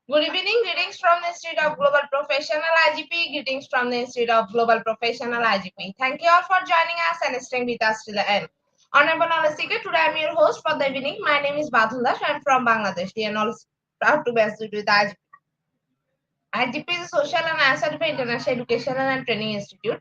Good evening. Greetings from the Institute of Global Professional IGP. Greetings from the Institute of Global Professional IGP. Thank you all for joining us and staying with us till the end. Honorable Knowledge Seeker, today I am your host for the evening. My name is Badhundash. I am from Bangladesh. We are knowledge proud to be associated with IGP. IGP is a social and asset international educational and training institute.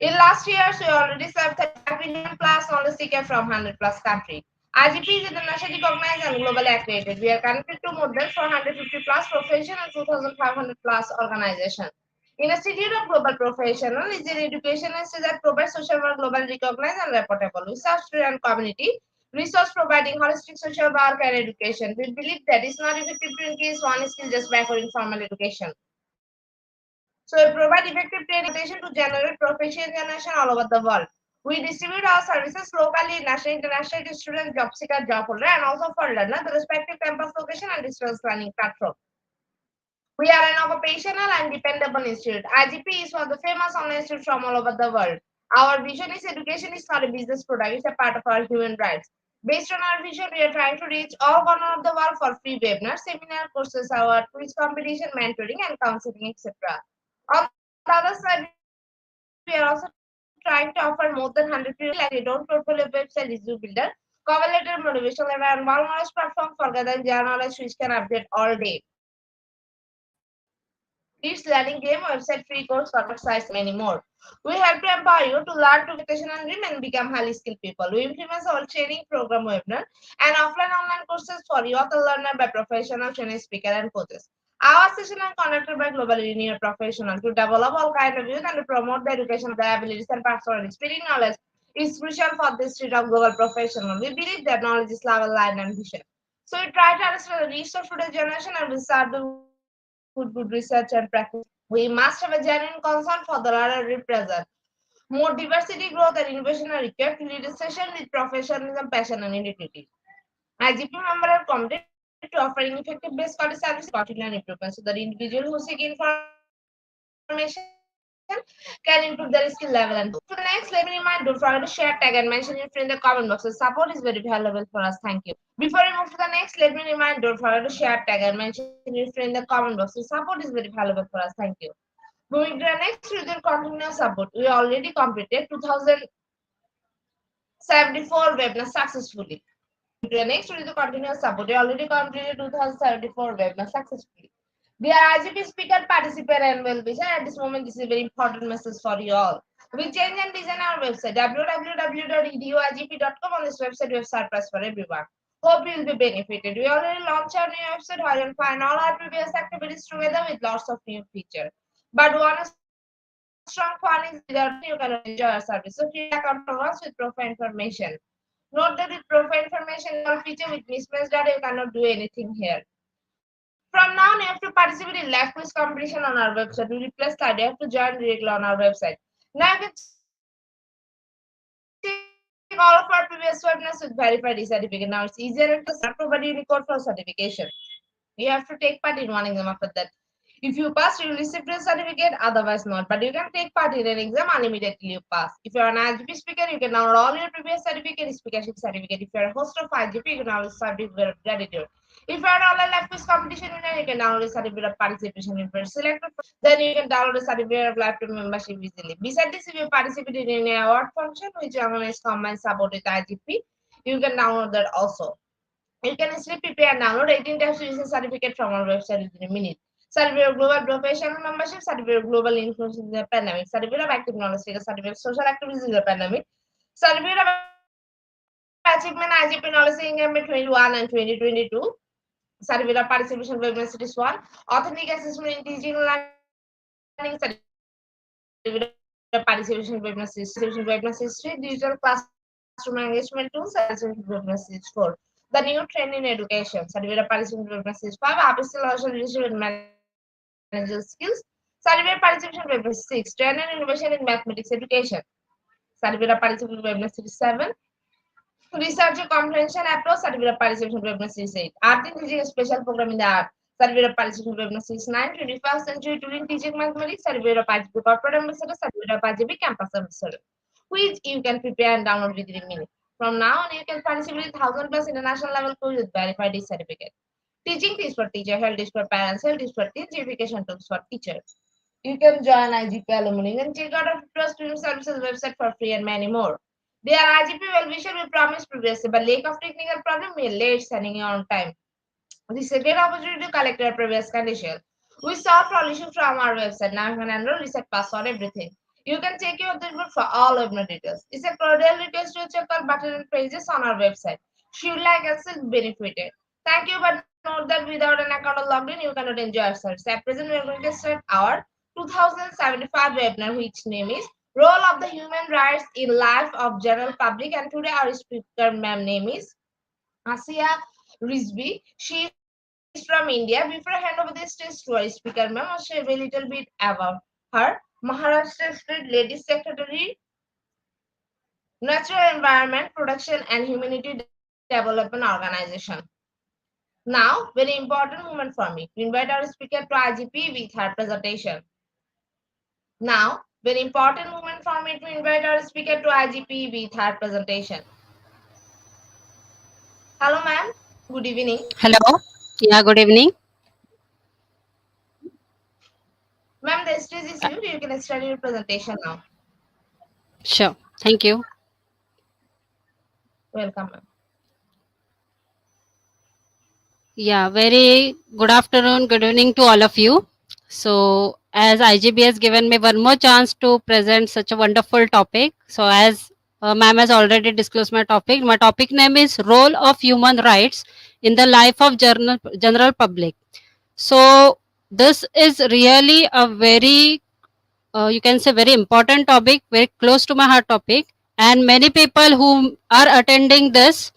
In last years, we already served 35 million plus knowledge seeker from 100 plus countries. IGP is internationally recognized and globally accredited. We are connected to more than 450 plus profession and 2,500 plus organizations. Institute of Global Professional is an education institute that provides social work globally recognized and reportable. We serve student and community resource providing holistic social work and education. We believe that it's not effective to increase one skill just by offering formal education. So we provide effective training to generate professional generation all over the world. We distribute our services locally, national, international to students, job seeker, job holder, and also for learner, the respective campus location and distance learning platform. We are an occupational and dependable institute. IGP is one of the famous online institutes from all over the world. Our vision is education is not a business product, it's a part of our human rights. Based on our vision, we are trying to reach all corners of the world for free webinars, seminar courses, our quiz competition, mentoring, and counseling, etc. On the other side, we are also trying to offer more than 100 free like a don't portfolio website, Resume Builder, cover letter, motivation letter, and one knowledge platform for gathering general knowledge which can update all day. It's learning game, website, free course, contact sites, and many more. We help to empower you to learn to expectation and dream and become highly skilled people. We implement our training program webinar and offline online courses for you author learner by professional training speaker and coaches. Our session are conducted by globally renowned professionals to develop all kind of youth and to promote the education of their abilities and personality. Spreading knowledge is crucial for this state of global professional. We believe that knowledge is level, line, and vision. So we try to understand the research today's generation and we start the good research and practice. We must have a genuine concern for the learner represent. More diversity, growth, and innovation are required to lead a session with professionalism, passion, and integrity. IGP member are committed to offering effective base quality service, continual improvement so that individual who seek information can improve their skill level and growth. To the next, let me remind, don't forget to share, tag, and mention your friend in the comment boxes. Support is very valuable for us. Thank you. Before we move to the next, let me remind, don't forget to share, tag, and mention your friend in the comment boxes. Support is very valuable for us. Thank you. Moving to the next, with your continuous support, we already completed 2074 webinars successfully. Moving to the next, with the continuous support, we already completed 2074 webinars successfully. Dear IGP speaker, participant, and well-wisher, at this moment, this is a very important message for you all. We change and design our website, www.eduigp.com. On this website, we have surplus for everyone. Hope you will be benefited. We already launched our new website where you'll find all our previous activities together with lots of new features. But one strong point is without you cannot enjoy our service. So create account for us with profile information. Note that with profile information is all feature with mismatched data, you cannot do anything here. From now on, you have to participate in live quiz competition on our website. We replace that. You have to join directly on our website. Now you can check all of our previous webinars with verified certificate. Now it's easier and faster to provide unique code for certification. You have to take part in one exam after that. If you pass, you will receive your certificate. Otherwise, not. But you can take part in an exam unlimited till you pass. If you are an IGP speaker, you can download all your previous certificate, speakership certificate. If you are a host of IGP, you can download certificate of gratitude. If you are an online live quiz competition winner, you can download a certificate of participation if you are selected for it. Then you can download a certificate of lifetime membership easily. Besides this, if you participate in any award function which organizes combined support with IGP, you can download that also. You can easily prepare and download 18 types of user certificate from our website within a minute. Certificate of Global Professional Membership, Certificate of Global Influence in the Pandemic, Certificate of Active Knowledge Seeker, Certificate of Social Activities in the Pandemic, Certificate of Achievement IGP Knowledge Seeking Campaign 21 and 2022, Certificate of Participation Web Series 1, Authentic Assessment in Teaching and Learning, Certificate of Participation Web Series 2, Participation Web Series 3, Digital Classroom Engagement Tool, Certificate Web Series 4. The new trend in education, Certificate of Participation Web Series 5, Upskill Social Leadership and Managerial Skills, Certificate of Participation Web Series 6, Trend and Innovation in Mathematics Education, Certificate of Participation Web Series 7, Research Comprehension Approach, Certificate of Participation Webinars Series 8. Art in Teaching, a special program in the art. Certificate of Participation Webinars Series 9. 21st Century Turing Teaching Mathematics. Certificate of IGP Corporate Ambassador. Certificate of IGP Campus Ambassador. Which you can prepare and download within a minute. From now on, you can participate in 1,000 plus international level quiz with verified certificate. teaching tips for teacher, health tips for parents, health tips for kids, education tools for teachers. You can join IGP alumni and check out our Trust Student Services website for free and many more. Dear IGP well-wisher, we promise progressive, but lack of technical problem may late sending you on time. This is a great opportunity to collect your previous condition. We solve all issues from our website. Now you can enroll, reset password, everything. You can check your dashboard for all webinar details. It's a cordial request to check our button and pages on our website. Should like us and benefited. Thank you, but note that without an account or logged in, you cannot enjoy our service. At present, we are going to start our 2075 webinar, which name is Role of the Human Rights in Life of General Public. And today our speaker ma'am name is Asia Rizvi. She is from India. Before I hand over the stage to our speaker, ma'am, I'll share a little bit about her. Maharashtra State Ladies Secretary, Natural Environment Protection and Humanity Development Organization. Now, very important moment for me. We invite our speaker to IGP with her presentation. Now, very important moment for me to invite our speaker to IGP with her presentation. Hello, ma'am. Good evening. Hello. Yeah, good evening. Ma'am, the stage is yours. You can start your presentation now. Sure. Thank you. Welcome, ma'am. Yeah, very good afternoon, good evening to all of you. So, as IGB has given me one more chance to present such a wonderful topic. So, as ma'am has already disclosed my topic name is Role of Human Rights in the Life of General Public. So, this is really a very you can say very important topic, very close to my heart topic, and many people who are attending this,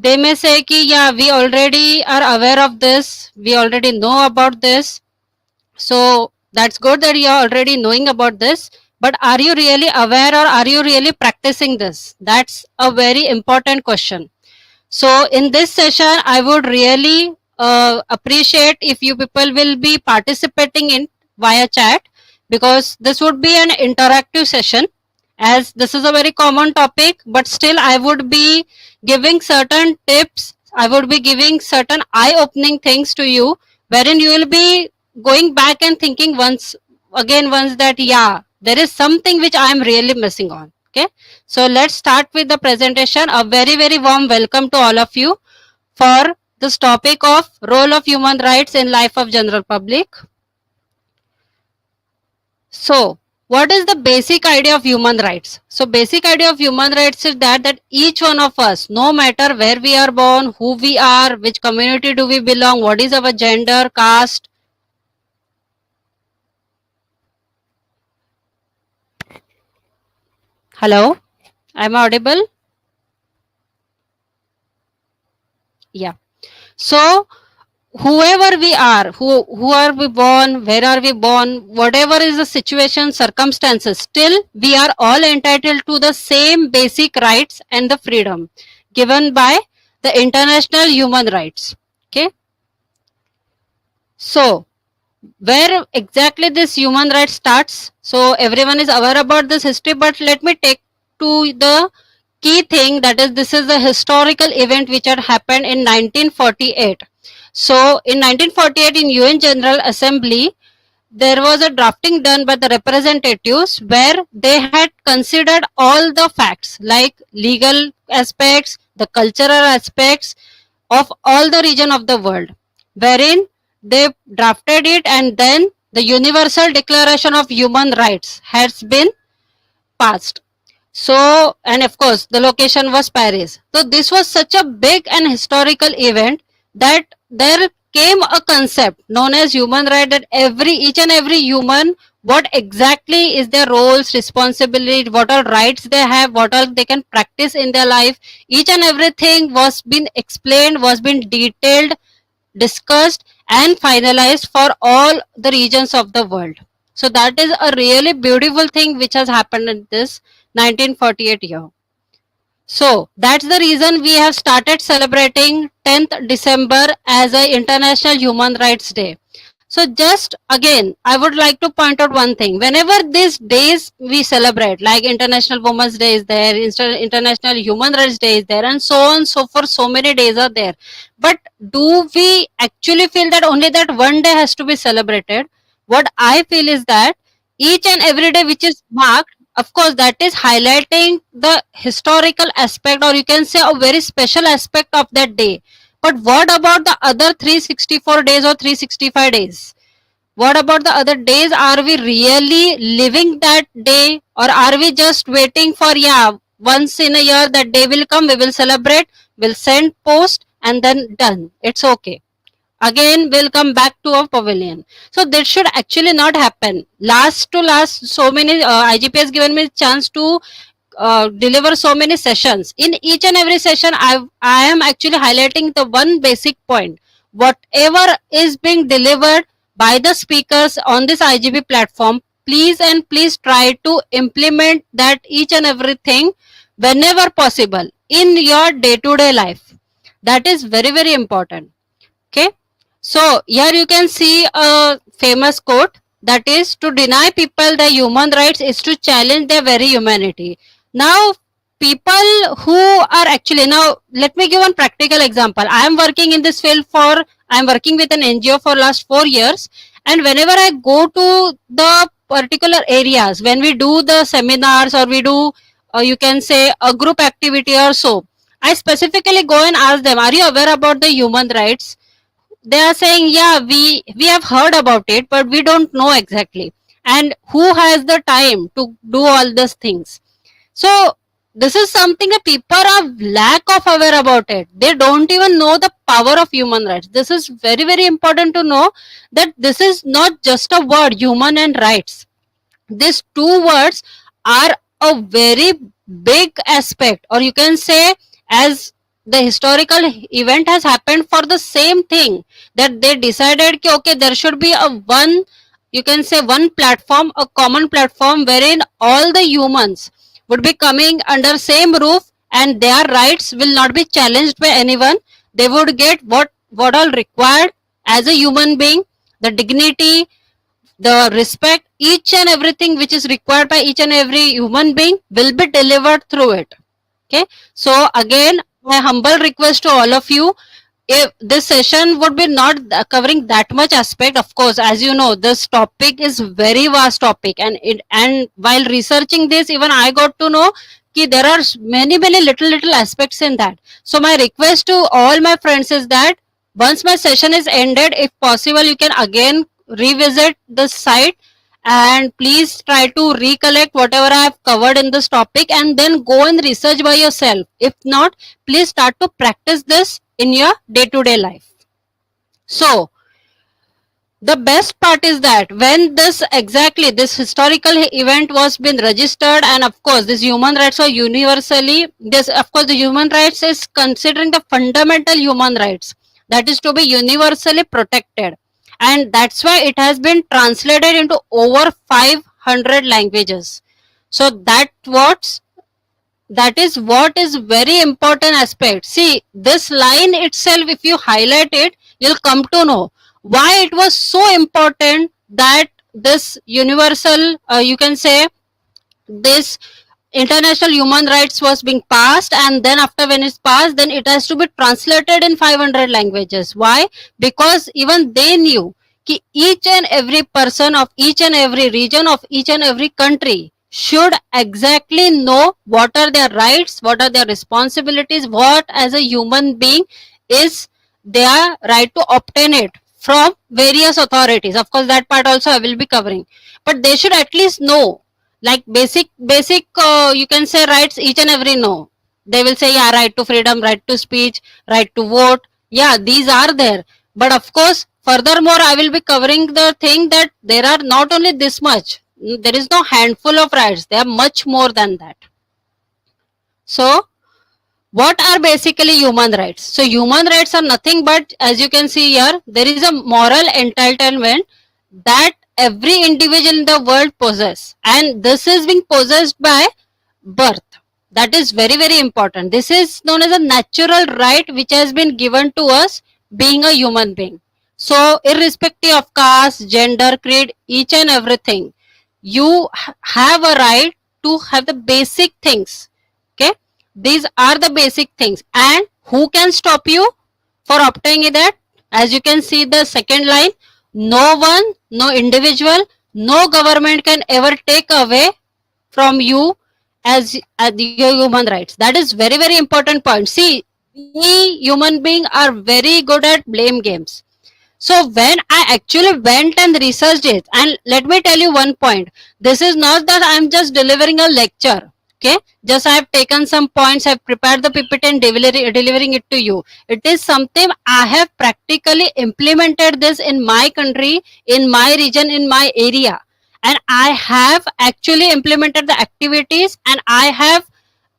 they may say ki yeah, we already are aware of this, we already know about this. So that's good that you are already knowing about this, but are you really aware or are you really practicing this? That's a very important question. So in this session, I would really appreciate if you people will be participating in via chat, because this would be an interactive session. As this is a very common topic, but still I would be giving certain tips. I would be giving certain eye-opening things to you, wherein you will be going back and thinking once that yeah, there is something which I am really missing on. Okay, so let's start with the presentation. A very warm welcome to all of you for this topic of role of human rights in life of general public. So what is the basic idea of human rights? So basic idea of human rights is that each one of us, no matter where we are born, who we are, which community do we belong, what is our gender, caste. Hello, I'm audible? Yeah. So whoever we are, who are we born, where are we born, whatever is the situation, circumstances, still we are all entitled to the same basic rights and the freedom given by the international human rights. Okay, so where exactly this human rights starts? So everyone is aware about this history, but let me take to the key thing, that is this is the historical event which had happened in 1948. So in 1948 in UN General Assembly, there was a drafting done by the representatives where they had considered all the facts like legal aspects, the cultural aspects of all the region of the world, wherein they drafted it, and then the Universal Declaration of Human Rights has been passed. So, and of course, the location was Paris. So, this was such a big and historical event that there came a concept known as human right, that each and every human, what exactly is their roles, responsibility, what all rights they have, what all they can practice in their life. Each and everything was been explained, was been detailed, discussed and finalized for all the regions of the world. So that is a really beautiful thing which has happened in this 1948 year. So that's the reason we have started celebrating 10th December as a International Human Rights Day. So just again, I would like to point out one thing. Whenever these days we celebrate, like International Women's Day is there, International Human Rights Day is there, and so on, so forth, so many days are there. But do we actually feel that only that one day has to be celebrated? What I feel is that each and every day which is marked, of course, that is highlighting the historical aspect, or you can say a very special aspect of that day. But what about the other 364 days or 365 days? What about the other days? Are we really living that day, or are we just waiting for, yeah, once in a year that day will come, we will celebrate, we'll send post, and then done. It's okay. Again, we'll come back to our pavilion. So that should actually not happen. Last to last, so many IGP has given me chance to deliver so many sessions. In each and every session, I am actually highlighting the one basic point. Whatever is being delivered by the speakers on this IGP platform, please and please try to implement that each and everything whenever possible in your day-to-day life. That is very, very important. Okay. So here you can see a famous quote, that is, to deny people their human rights is to challenge their very humanity. Now, people who are actually, now let me give one practical example. I am working in this field for, I am working with an NGO for last 4 years, and whenever I go to the particular areas, when we do the seminars or we do, you can say, a group activity or so, I specifically go and ask them, are you aware about the human rights? They are saying, yeah, we have heard about it, but we don't know exactly, and who has the time to do all these things. So this is something that people are lack of aware about it. They don't even know the power of human rights. This is very, very important to know, that this is not just a word, human and rights. These two words are a very big aspect, or you can say, as the historical event has happened for the same thing, that they decided ki, okay, there should be a one, you can say, one platform, a common platform wherein all the humans would be coming under same roof, and their rights will not be challenged by anyone. They would get what all required as a human being, the dignity, the respect, each and everything which is required by each and every human being will be delivered through it. Okay. So again, my humble request to all of you, if this session would be not covering that much aspect, of course, as you know, this topic is very vast topic, and while researching this, even I got to know ki there are many little aspects in that. So my request to all my friends is that once my session is ended, if possible, you can again revisit the site, and please try to recollect whatever I have covered in this topic, and then go and research by yourself. If not, please start to practice this in your day-to-day life. So the best part is that when this historical event was been registered, and of course this human rights are universally, this, of course, the human rights is considering the fundamental human rights that is to be universally protected, and that's why it has been translated into over 500 languages. So that is what is very important aspect. See, this line itself, if you highlight it, you'll come to know why it was so important that this universal, you can say, this international human rights was being passed, and then after when it's passed, then it has to be translated in 500 languages. Why? Because even they knew that each and every person of each and every region of each and every country should exactly know what are their rights, what are their responsibilities, what as a human being is their right to obtain it from various authorities. Of course, that part also I will be covering, but they should at least know, like basic you can say, rights each and every know. They will say, yeah, right to freedom, right to speech, right to vote, yeah, these are there. But of course, furthermore, I will be covering the thing that there are not only this much, there is no handful of rights, there are much more than that. So what are basically human rights? So human rights are nothing but, as you can see here, there is a moral entitlement that every individual in the world possess, and this is being possessed by birth. That is very, very important. This is known as a natural right which has been given to us being a human being. So irrespective of caste, gender, creed, each and everything, you have a right to have the basic things. Okay, these are the basic things, and who can stop you for obtaining that? As you can see the second line, no one, no individual, no government can ever take away from you as your human rights. That is very very important point. See, we human being are very good at blame games. So when I actually went and researched it, and let me tell you one point, this is not that I'm just delivering a lecture. Okay, just I have taken some points, I've prepared the PPT and delivering it to you. It is something I have practically implemented this in my country, in my region, in my area, and I have actually implemented the activities, and I have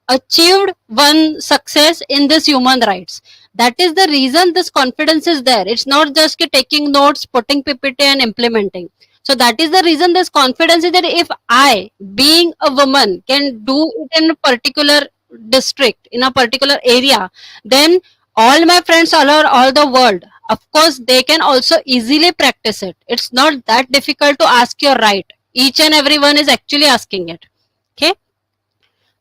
achieved one success in this human rights. That is the reason this confidence is there. It's not just taking notes, putting PPT and implementing. So that is the reason this confidence is that if I, being a woman, can do it in a particular district, in a particular area, then all my friends all over all the world, of course, they can also easily practice it. It's not that difficult to ask your right. Each and everyone is actually asking it. Okay.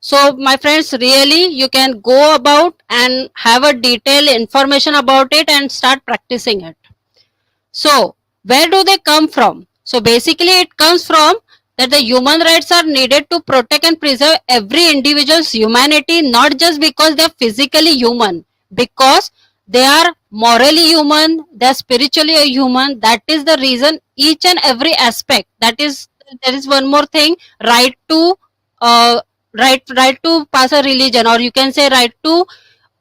So my friends, really you can go about and have a detailed information about it and start practicing it. So where do they come from? So basically it comes from that the human rights are needed to protect and preserve every individual's humanity, not just because they are physically human, because they are morally human, they are spiritually a human. That is the reason each and every aspect. That is, there is one more thing, right to uh, right to pass a religion, or you can say right to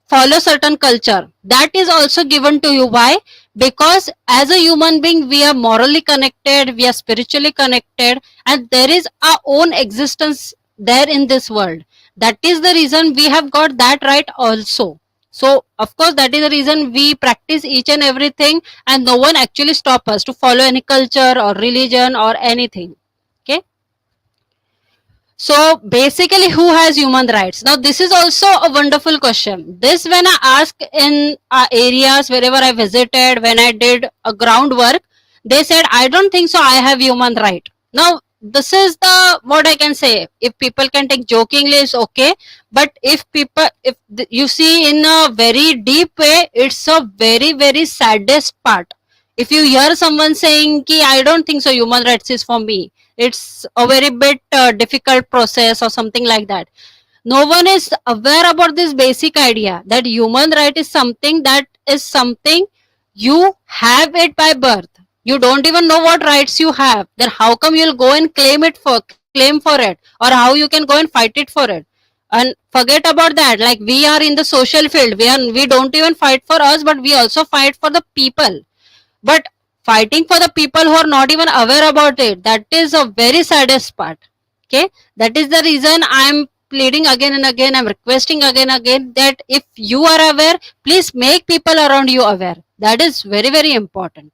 follow certain culture, that is also given to you. Why? Because as a human being we are morally connected, we are spiritually connected, and there is our own existence there in this world. That is the reason we have got that right also. So of course that is the reason we practice each and everything, and no one actually stop us to follow any culture or religion or anything. Okay. So basically, who has human rights? Now, this is also a wonderful question. This, when I ask in areas wherever I visited, when I did a groundwork, they said, I don't think so. I have human right. Now, this is the what I can say. If people can take jokingly, it's okay. But if people, if you see in a very deep way, it's a very very saddest part. If you hear someone saying, "Ki I don't think so. Human rights is for me," it's a very bit difficult process or something like that. No one is aware about this basic idea that human right is something you have it by birth. You don't even know what rights you have, then how come you'll go and claim for it, or how you can go and fight it for it? And forget about that, like we are in the social field, we don't even fight for us, but we also fight for the people. But fighting for the people who are not even aware about it, that is a very saddest part. Okay, that is the reason I'm pleading again and again, I'm requesting again and again that if you are aware, please make people around you aware. That is very very important.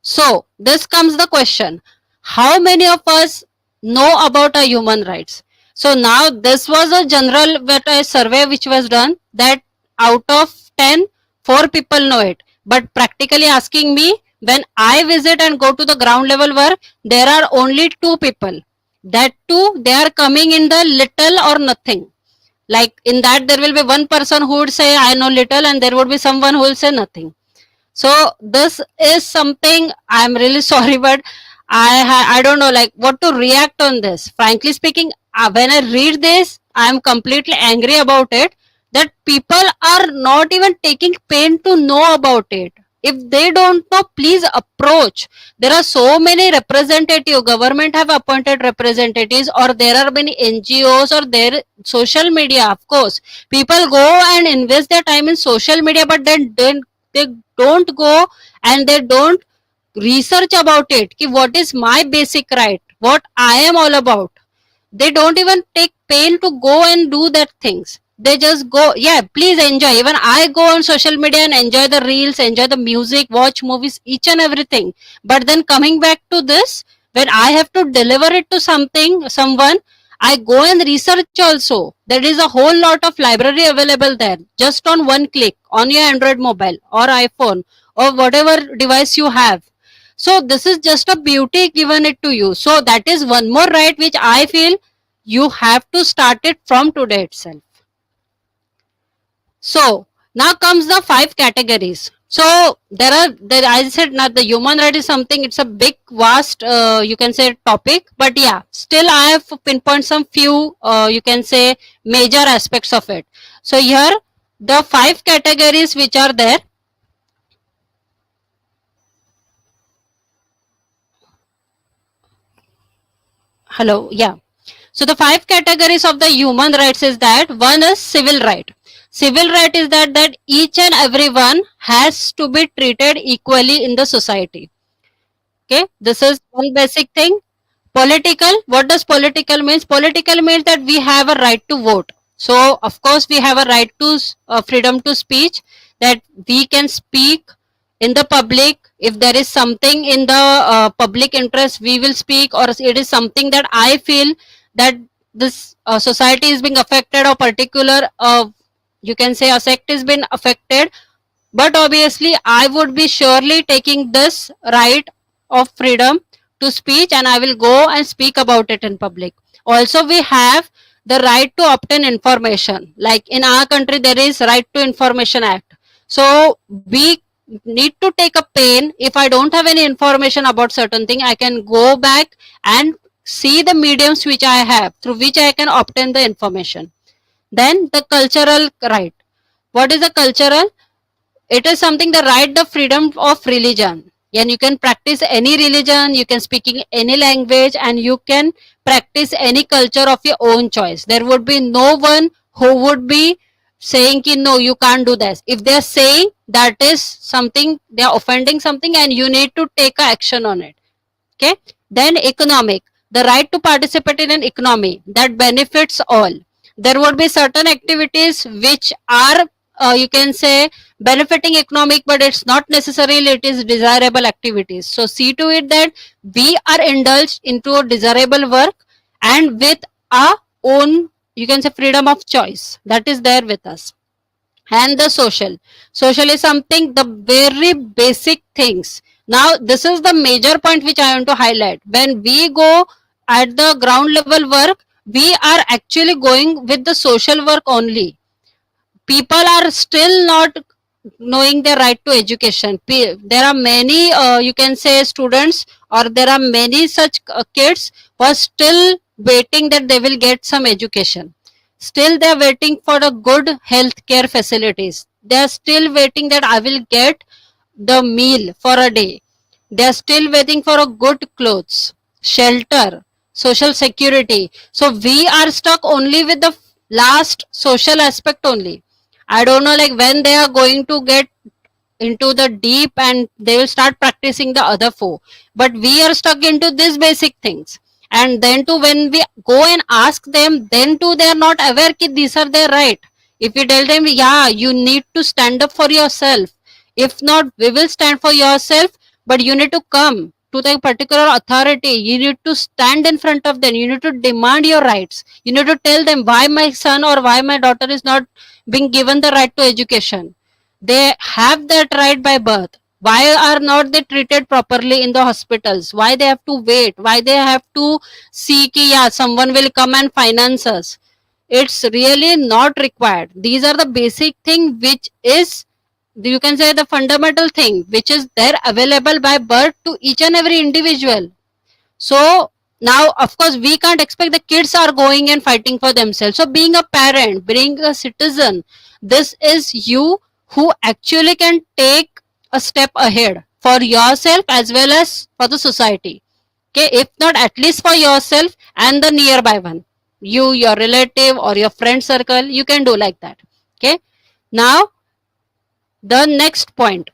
So this comes the question, how many of us know about our human rights? So now this was a general survey which was done, that out of 10, 4 people know it. But practically asking me, when I visit and go to the ground level work, there are only 2 people. That too, they are coming in the little or nothing. Like in that, there will be one person who would say, I know little, and there would be someone who will say nothing. So this is something, I'm really sorry, but I don't know like what to react on this. Frankly speaking, when I read this, I'm completely angry about it, that people are not even taking pain to know about it. If they don't know, please approach. There are so many representative, government have appointed representatives, or there are many NGOs, or there social media, of course. People go and invest their time in social media, but then they don't go and they don't research about it. Ki what is my basic right? What I am all about? They don't even take pain to go and do that things. They just go, yeah, please enjoy. Even I go on social media and enjoy the reels, enjoy the music, watch movies, each and everything. But then coming back to this, when I have to deliver it to someone, I go and research also. There is a whole lot of library available there just on one click on your Android mobile or iPhone or whatever device you have. So this is just a beauty given it to you. So that is one more right which I feel you have to start it from today itself. So now comes the 5 categories. So there I said now the human right is something, it's a big vast you can say topic, but yeah, still I have pinpoint some few you can say major aspects of it. So here the 5 categories which are there. Hello, yeah. So the 5 categories of the human rights is that one is civil right. Civil right is that each and everyone has to be treated equally in the society. Okay, this is one basic thing. Political, what does political means? Political means that we have a right to vote. So of course we have a right to freedom to speech, that we can speak in the public. If there is something in the public interest, we will speak, or it is something that I feel that this society is being affected, or particular you can say a sect is been affected, but obviously I would be surely taking this right of freedom to speech and I will go and speak about it in public. Also we have the right to obtain information, like in our country there is right to information act. So we need to take a pain. If I don't have any information about certain thing, I can go back and see the mediums which I have through which I can obtain the information. Then the cultural right. What is the cultural? It is something, the right, the freedom of religion, and you can practice any religion, you can speak in any language, and you can practice any culture of your own choice. There would be no one who would be saying ki, no, you can't do this. If they are saying, that is something, they are offending something and you need to take action on it. Okay. Then economic, the right to participate in an economy that benefits all. There would be certain activities which are you can say benefiting economic, but it's not necessarily it is desirable activities. So see to it that we are indulged into a desirable work and with our own you can say freedom of choice that is there with us. And the social is something, the very basic things. Now this is the major point which I want to highlight. When we go at the ground level work, we are actually going with the social work only. People are still not knowing their right to education. There are many you can say students, or there are many such kids who are still waiting that they will get some education. Still they are waiting for a good health care facilities. They are still waiting that I will get the meal for a day. They are still waiting for a good clothes, shelter, social security. So we are stuck only with the last social aspect only. I don't know like when they are going to get into the deep and they will start practicing the other four. But we are stuck into these basic things. And then too, when we go and ask them, then too they are not aware that these are their right. If you tell them, yeah, you need to stand up for yourself. If not, we will stand for yourself, but you need to come to the particular authority. You need to stand in front of them. You need to demand your rights. You need to tell them why my son or why my daughter is not being given the right to education. They have that right by birth. Why are not they treated properly in the hospitals? Why they have to wait? Why they have to see ki yeah, someone will come and finance us? It's really not required. These are the basic thing which is, you can say, the fundamental thing which is there available by birth to each and every individual. So now of course we can't expect the kids are going and fighting for themselves. So being a parent, being a citizen, this is you who actually can take a step ahead for yourself as well as for the society. Okay, if not at least for yourself and the nearby one, you, your relative or your friend circle, you can do like that. Okay, now the next point.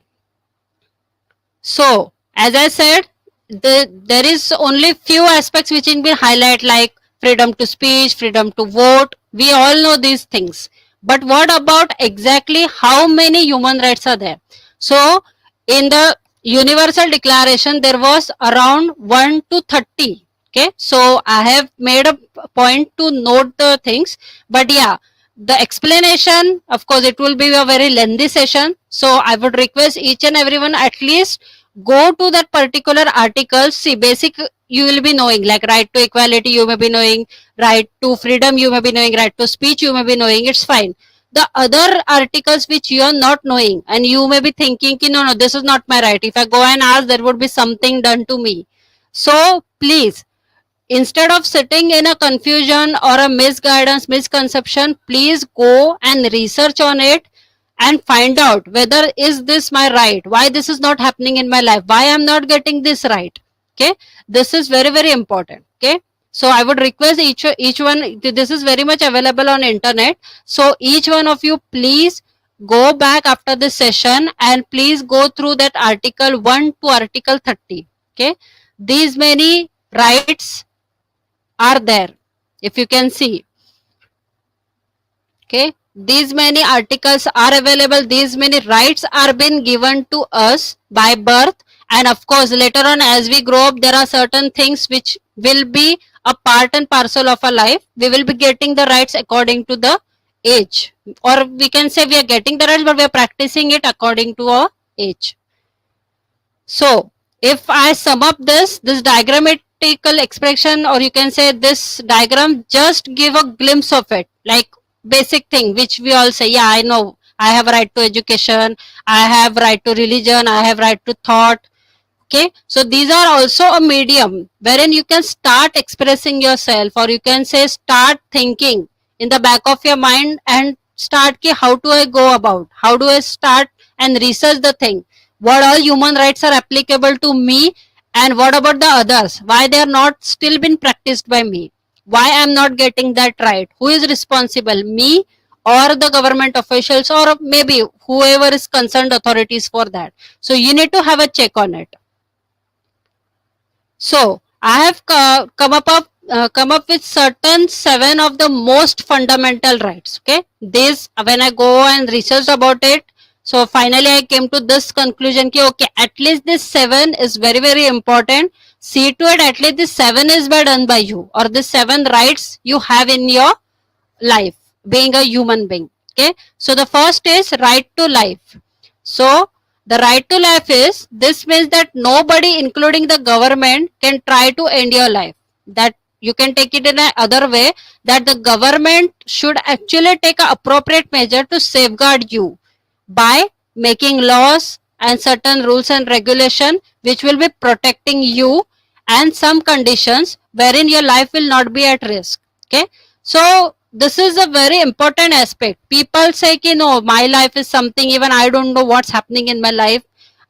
So as I said, there is only few aspects which can be highlight, like freedom to speech, freedom to vote. We all know these things. But what about exactly how many human rights are there? So in the Universal Declaration, there was around 1 to 30 Okay, so I have made a point to note the things, but yeah, the explanation, of course, it will be a very lengthy session. So I would request each and everyone at least go to that particular article. See, basic you will be knowing, like right to equality, you may be knowing, right to freedom, you may be knowing, right to speech, you may be knowing. It's fine. The other articles which you are not knowing, and you may be thinking, no, no, this is not my right. If I go and ask, there would be something done to me. So please, instead of sitting in a confusion or a misguidance, misconception, please go and research on it and find out whether is this my right, why this is not happening in my life, why I'm not getting this right. Okay, this is very, very important. Okay, so I would request each one, this is very much available on internet, so each one of you, please go back after this session and please go through that article 1 to article 30. Okay, these many rights are there, if you can see. Okay, these many articles are available, these many rights are been given to us by birth, and of course later on as we grow up, there are certain things which will be a part and parcel of our life. We will be getting the rights according to the age, or we can say we are getting the rights but we are practicing it according to our age. So if I sum up this diagrammatical expression, or you can say this diagram, just give a glimpse of it, like basic thing which we all say, yeah, I know, I have right to education, I have right to religion, I have right to thought. Okay, so these are also a medium wherein you can start expressing yourself, or you can say start thinking in the back of your mind and start ki, how do I go about, how do I start and research the thing, what all human rights are applicable to me, and what about the others, why they are not still been practiced by me, why I am not getting that right, who is responsible, me or the government officials, or maybe whoever is concerned authorities for that. So you need to have a check on it. So I have come up with certain 7 of the most fundamental rights. Okay, this when I go and research about it, so finally I came to this conclusion ki okay, at least this 7 is very, very important. See to it at least this 7 is done by you, or the 7 rights you have in your life being a human being. Okay, so the first is right to life. So the right to life is, this means that nobody including the government can try to end your life. That you can take it in another way, that the government should actually take an appropriate measure to safeguard you by making laws and certain rules and regulation which will be protecting you, and some conditions wherein your life will not be at risk. Okay, so this is a very important aspect. People say ki no, my life is something, even I don't know what's happening in my life,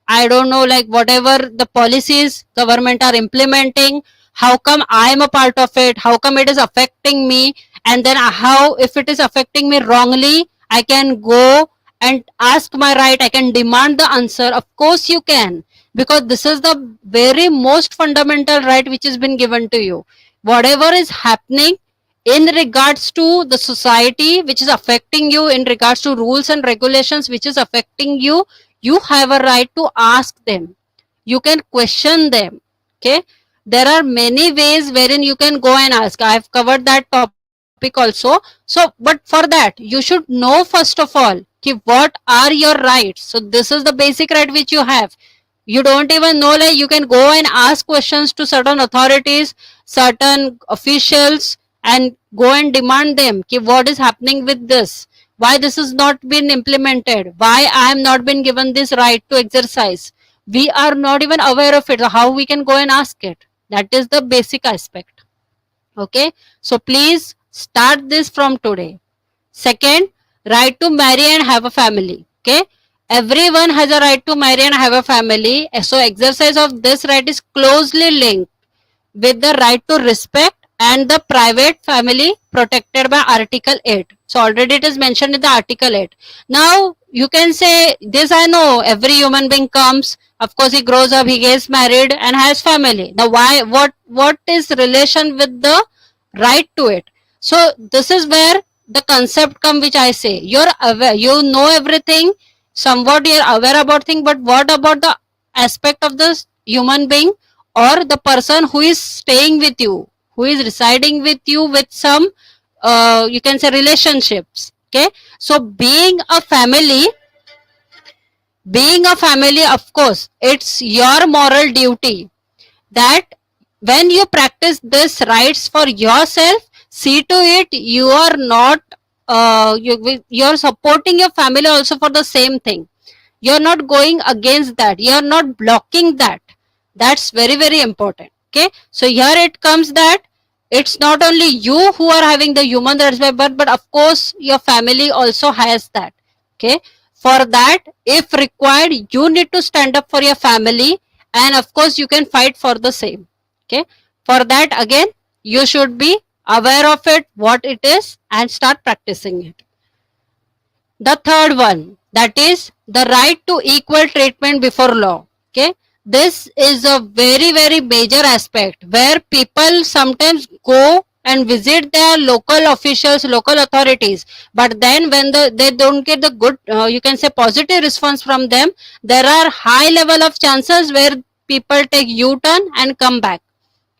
I don't know, like whatever the policies government are implementing, how come I am a part of it, how come it is affecting me, and then how, if it is affecting me wrongly, I can go and ask my right, I can demand the answer. Of course you can, because this is the very most fundamental right which has been given to you. Whatever is happening in regards to the society which is affecting you, in regards to rules and regulations which is affecting you, you have a right to ask them, you can question them. Okay, there are many ways wherein you can go and ask. I have covered that topic also. So but for that you should know first of all ki what are your rights. So this is the basic right which you have. You don't even know, like you can go and ask questions to certain authorities, certain officials, and go and demand them ki what is happening with this, why this has not been implemented, why I am not been given this right to exercise. We are not even aware of it, so how we can go and ask it? That is the basic aspect. Okay, so please start this from today. Second, right to marry and have a family. Okay, everyone has a right to marry and have a family, so exercise of this right is closely linked with the right to respect and the private family protected by Article 8. So already it is mentioned in the Article 8. Now you can say this, I know every human being comes, of course he grows up, he gets married and has family. Now why, what is relation with the right to it? So this is where the concept come which I say, you're aware, you know everything, somewhat you're aware about thing, but what about the aspect of this human being or the person who is staying with you, who is residing with you with some you can say relationships. Okay, so being a family, of course it's your moral duty that when you practice this rights for yourself, see to it you are not you're supporting your family also for the same thing. You're not going against that, you're not blocking that. That's very very important. Okay, so here it comes that it's not only you who are having the human rights by birth, but of course your family also has that. Okay, for that if required you need to stand up for your family, and of course you can fight for the same. Okay, for that again you should be aware of it, what it is, and start practicing it. The third one, that is the right to equal treatment before law. Okay, this is a very very major aspect where people sometimes go and visit their local officials, local authorities, but then when they don't get the good you can say positive response from them, there are high level of chances where people take u-turn and come back.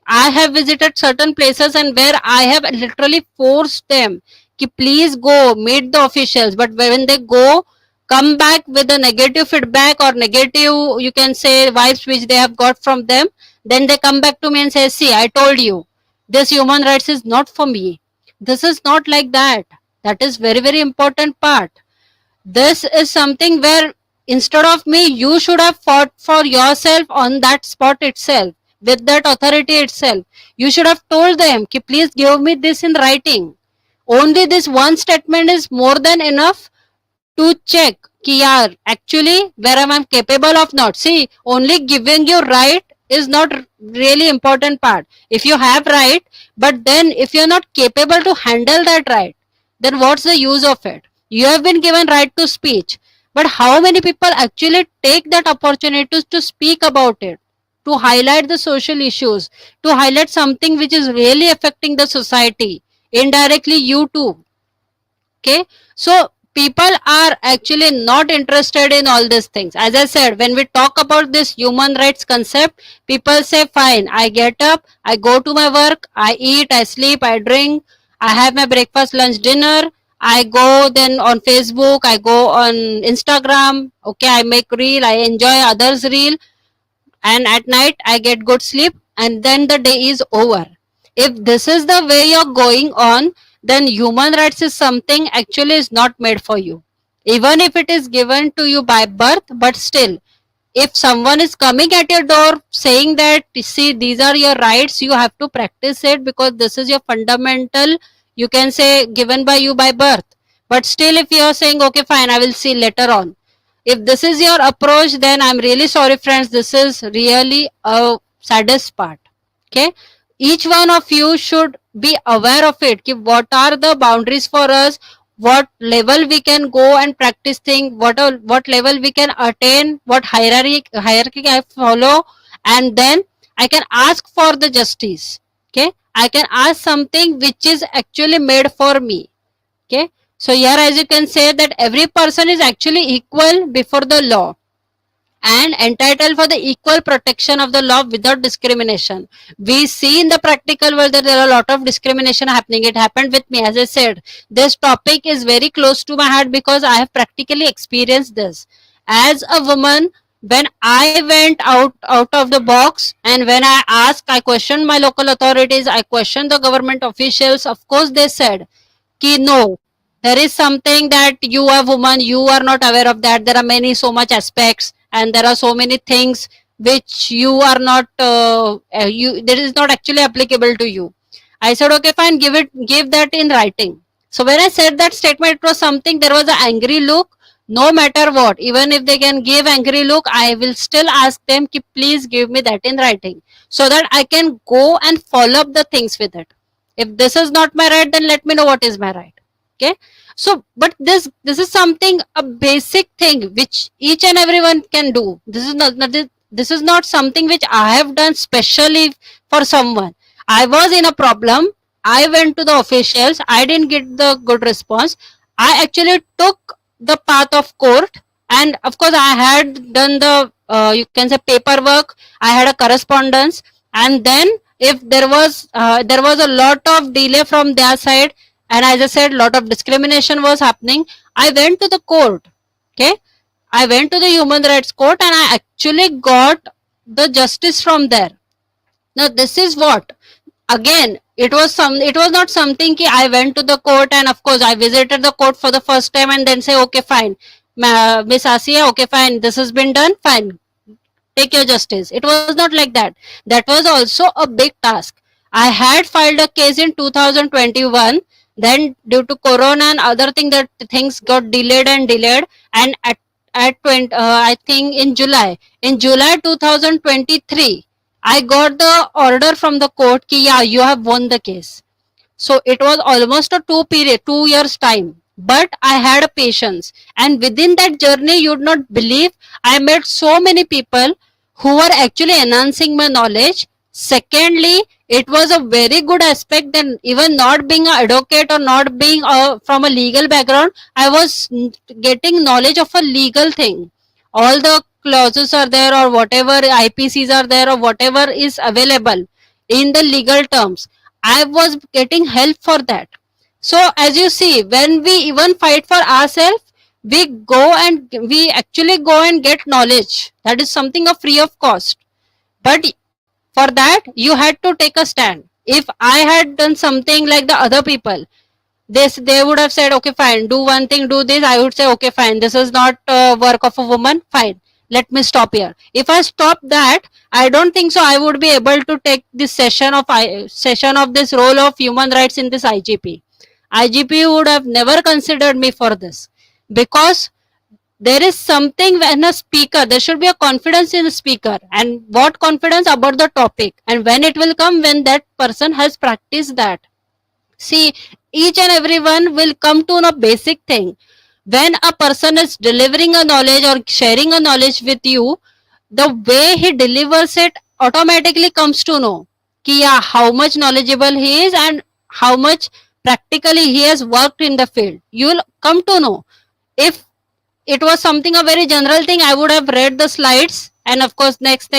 I have visited certain places and where I have literally forced them ki please go meet the officials, but when they go, come back with a negative feedback or negative you can say vibes which they have got from them, then they come back to me and say, see, I told you this human rights is not for me. This is not like that. That is very very important part. This is something where instead of me you should have fought for yourself on that spot itself with that authority itself. You should have told them ki please give me this in writing. Only this one statement is more than enough to check ki yaar actually where am I capable of not. See, only giving you right is not really important part. If you have right, but then if you're not capable to handle that right, then what's the use of it? You have been given right to speech, but how many people actually take that opportunity to speak about it, to highlight the social issues, to highlight something which is really affecting the society, indirectly you too. Okay, so people are actually not interested in all these things. As I said, when we talk about this human rights concept, people say fine, I get up, I go to my work, I eat, I sleep, I drink, I have my breakfast, lunch, dinner, I go then on Facebook, I go on Instagram, okay, I make reel, I enjoy others reel, and at night I get good sleep, and then the day is over. If this is the way you're going on, then human rights is something actually is not made for you. Even if it is given to you by birth, but still, if someone is coming at your door saying that, see, these are your rights, you have to practice it because this is your fundamental, you can say, given by you by birth. But still, if you are saying, okay, fine, I will see later on, if this is your approach, then I'm really sorry friends, this is really a saddest part. Okay, each one of you should be aware of it. What are the boundaries for us, what level we can go and practice thing, what level we can attain, what hierarchy I follow, and then I can ask for the justice. Okay, I can ask something which is actually made for me. Okay, so here as you can say that every person is actually equal before the law and entitled for the equal protection of the law without discrimination. We see in the practical world that there are a lot of discrimination happening. It happened with me. As I said, this topic is very close to my heart because I have practically experienced this. As a woman, when I went out of the box and when I asked, I questioned my local authorities, I questioned the government officials, of course they said, ki no, there is something that you are woman, you are not aware of that. There are many so much aspects and there are so many things which you are not you that is not actually applicable to you. I said okay fine, give that in writing. So when I said that statement, it was something, there was an angry look. No matter what, even if they can give angry look, I will still ask them ki please give me that in writing so that I can go and follow up the things with it. If this is not my right, then let me know what is my right. Okay, so but this is something, a basic thing which each and everyone can do. This is this is not something which I have done specially for someone. I was in a problem, I went to the officials, I didn't get the good response, I actually took the path of court, and of course I had done the you can say paperwork, I had a correspondence, and then if there was a lot of delay from their side, and as I said, lot of discrimination was happening, I went to the court. Okay, I went to the human rights court and I actually got the justice from there. Now this is what, again, it was not something ki I went to the court and of course I visited the court for the first time and then say okay fine, Miss Asiya, okay fine, this has been done, fine, take your justice. It was not like that. That was also a big task. I had filed a case in 2021. Then due to corona and other thing, that things got delayed and delayed, and at 20, I think in July 2023, I got the order from the court ki yeah, you have won the case. So it was almost a 2 years time. But I had a patience, and within that journey, you would not believe, I met so many people who were actually enhancing my knowledge. Secondly, it was a very good aspect that even not being an advocate or not being from a legal background, I was getting knowledge of a legal thing. All the clauses are there, or whatever IPCs are there, or whatever is available in the legal terms. I was getting help for that. So as you see, when we even fight for ourselves, we actually go and get knowledge. That is something of free of cost. But for that, you had to take a stand. If I had done something like the other people, they would have said okay fine, do one thing, do this, I would say okay fine, this is not work of a woman, fine, let me stop here. If I stop that, I don't think so I would be able to take this session of this role of human rights in this IGP would have never considered me for this, because there is something when a speaker, there should be a confidence in the speaker, and what confidence about the topic, and when it will come, when that person has practiced that. See, each and everyone will come to know basic thing. When a person is delivering a knowledge or sharing a knowledge with you, the way he delivers it automatically comes to know ki yeah, how much knowledgeable he is and how much practically he has worked in the field. You will come to know. If it was something a very general thing, I would have read the slides and of course next,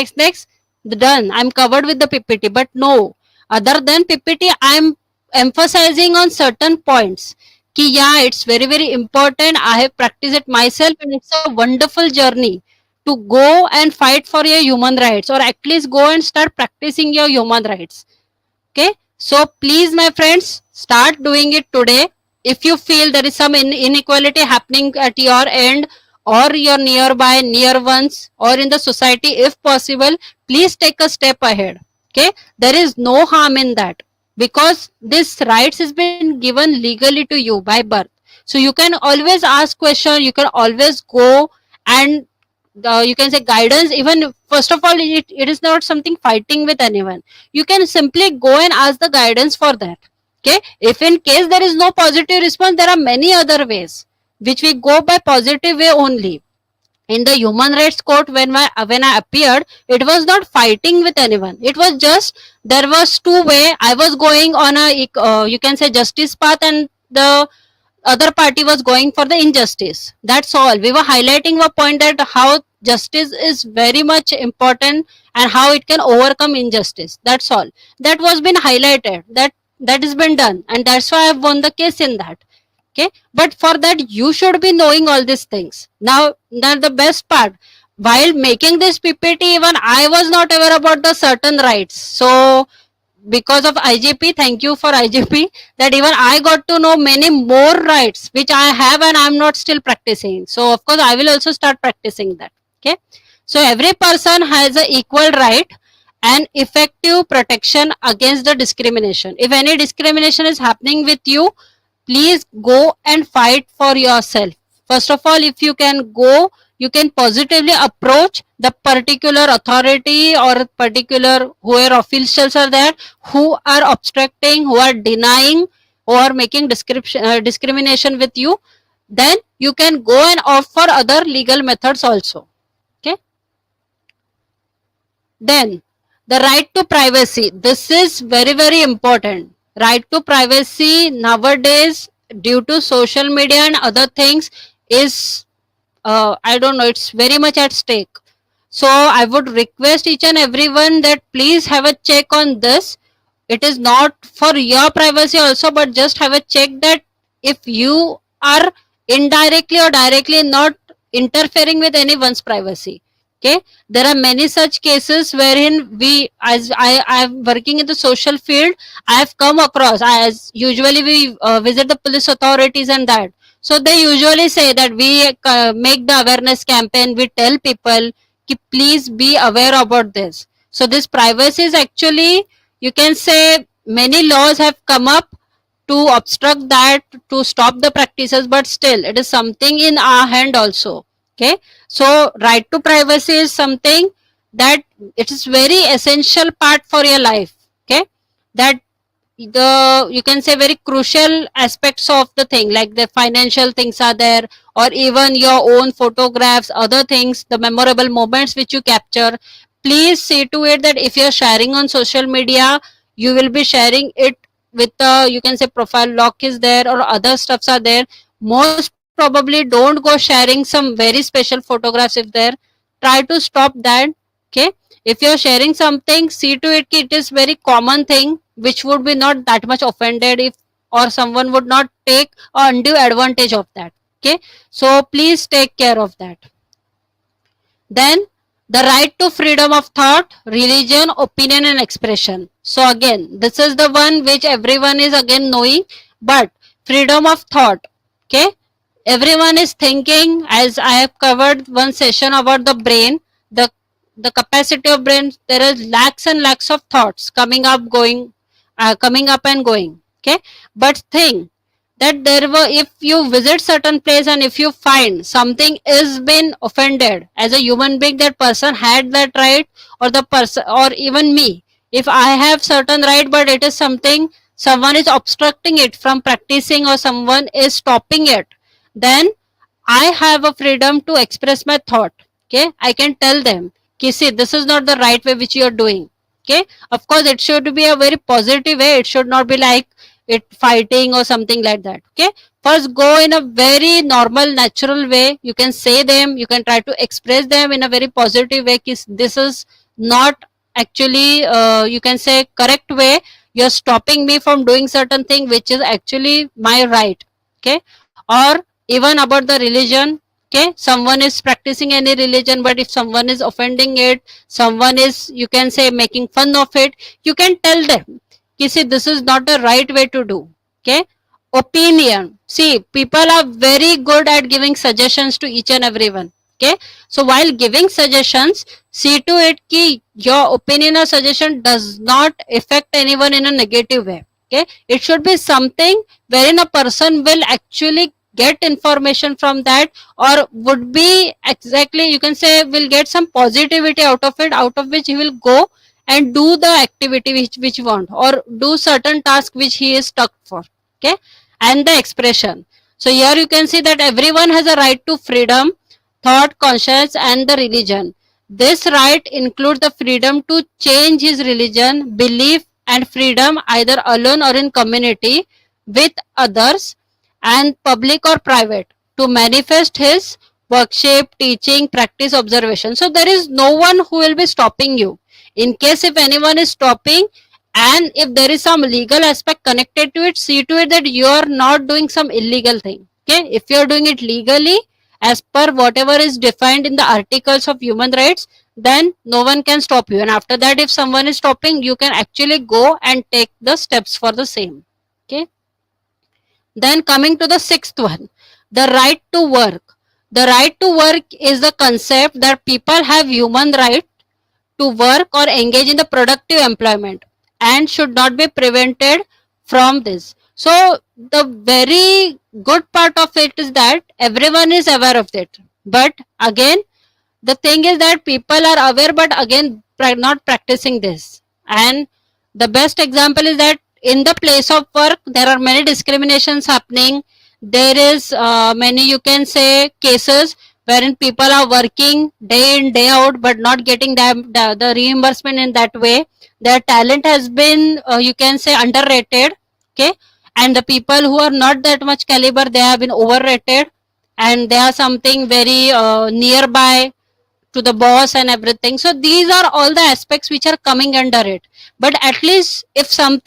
done, I'm covered with the PPT. But no, other than PPT, I'm emphasizing on certain points ki yeah, it's very important, I have practiced it myself, and it's a wonderful journey to go and fight for your human rights, or at least go and start practicing your human rights. Okay, so please my friends, start doing it today. If you feel there is some inequality happening at your end or your nearby near ones or in the society, if possible, please take a step ahead. Okay, there is no harm in that, because this rights has been given legally to you by birth. So you can always ask question, you can always go and you can say guidance. Even first of all, it is not something fighting with anyone. You can simply go and ask the guidance for that. Okay, if in case there is no positive response, there are many other ways which we go by positive way only. In the human rights court, when I appeared, it was not fighting with anyone. It was just, there was two way. I was going on a you can say justice path, and the other party was going for the injustice. That's all. We were highlighting a point that how justice is very much important and how it can overcome injustice. That's all. That was been highlighted. That has been done, and that's why I've won the case in that. Okay, but for that you should be knowing all these things. Now the best part, while making this PPT, even I was not aware about the certain rights. So because of IGP, thank you for IGP, that even I got to know many more rights which I have and I'm not still practicing. So of course I will also start practicing that. Okay, so every person has an equal right and effective protection against the discrimination. If any discrimination is happening with you, please go and fight for yourself. First of all, if you can go, you can positively approach the particular authority or particular whoever officials are there who are obstructing, who are denying, who are making discrimination with you. Then you can go and opt for other legal methods also. Okay. Then the right to privacy. This is very important. Right to privacy nowadays, due to social media and other things, is I don't know, it's very much at stake. So I would request each and everyone that please have a check on this. It is not for your privacy also, but just have a check that if you are indirectly or directly not interfering with anyone's privacy. Okay, there are many such cases wherein we, as I am working in the social field, I have come across, as usually we visit the police authorities and that. So they usually say that we make the awareness campaign, we tell people ki please be aware about this. So this privacy is actually, you can say, many laws have come up to obstruct that, to stop the practices, but still it is something in our hand also. Okay, so right to privacy is something that it is very essential part for your life. Okay, that the, you can say, very crucial aspects of the thing, like the financial things are there, or even your own photographs, other things, the memorable moments which you capture. Please see to it that if you're sharing on social media, you will be sharing it with the, you can say, profile lock is there or other stuffs are there. Most probably don't go sharing some very special photographs if there. Try to stop that. Okay, if you're sharing something, see to it it is very common thing which would be not that much offended if, or someone would not take undue advantage of that. Okay, so please take care of that. Then the right to freedom of thought, religion, opinion and expression. So again, this is the one which everyone is again knowing, but freedom of thought. Okay, everyone is thinking, as I have covered one session about the brain, the capacity of brain, there are lakhs and lakhs of thoughts coming up, going, coming up and going. Okay, but think that there were, if you visit certain place and if you find something is been offended as a human being, that person had that right, or the person, or even me, if I have certain right but it is something, someone is obstructing it from practicing or someone is stopping it, then I have a freedom to express my thought. Okay, I can tell them, see, this is not the right way which you are doing. Okay, of course it should be a very positive way, it should not be like it fighting or something like that. Okay, first go in a very normal natural way, you can say them, you can try to express them in a very positive way, this is not actually, you can say, correct way, you're stopping me from doing certain thing which is actually my right. Okay, or even about the religion. Okay, someone is practicing any religion, but if someone is offending it, someone is, you can say, making fun of it, you can tell them, see, this is not the right way to do. Okay, opinion, see, people are very good at giving suggestions to each and everyone. Okay, so while giving suggestions, see to it ki your opinion or suggestion does not affect anyone in a negative way. Okay, it should be something wherein a person will actually get information from that, or would be exactly, you can say, will get some positivity out of it, out of which he will go and do the activity which you want, or do certain task which he is stuck for. Okay, and the expression, so here you can see that everyone has a right to freedom, thought, conscience and the religion. This right includes the freedom to change his religion, belief and freedom either alone or in community with others, and public or private, to manifest his worship, teaching, practice, observation. So there is no one who will be stopping you. In case if anyone is stopping, and if there is some legal aspect connected to it, see to it that you are not doing some illegal thing. Okay, if you are doing it legally as per whatever is defined in the articles of human rights, then no one can stop you, and after that if someone is stopping, you can actually go and take the steps for the same. Okay, then coming to the sixth one, the right to work. The right to work is the concept that people have human right to work or engage in the productive employment and should not be prevented from this. So the very good part of it is that everyone is aware of it. But again, the thing is that people are aware, but again not practicing this. And the best example is that in the place of work there are many discriminations happening. There is many, you can say, cases wherein people are working day in day out but not getting the reimbursement in that way. Their talent has been, you can say, underrated. Okay, and the people who are not that much caliber, they have been overrated, and they are something very nearby to the boss and everything. So these are all the aspects which are coming under it. But at least if some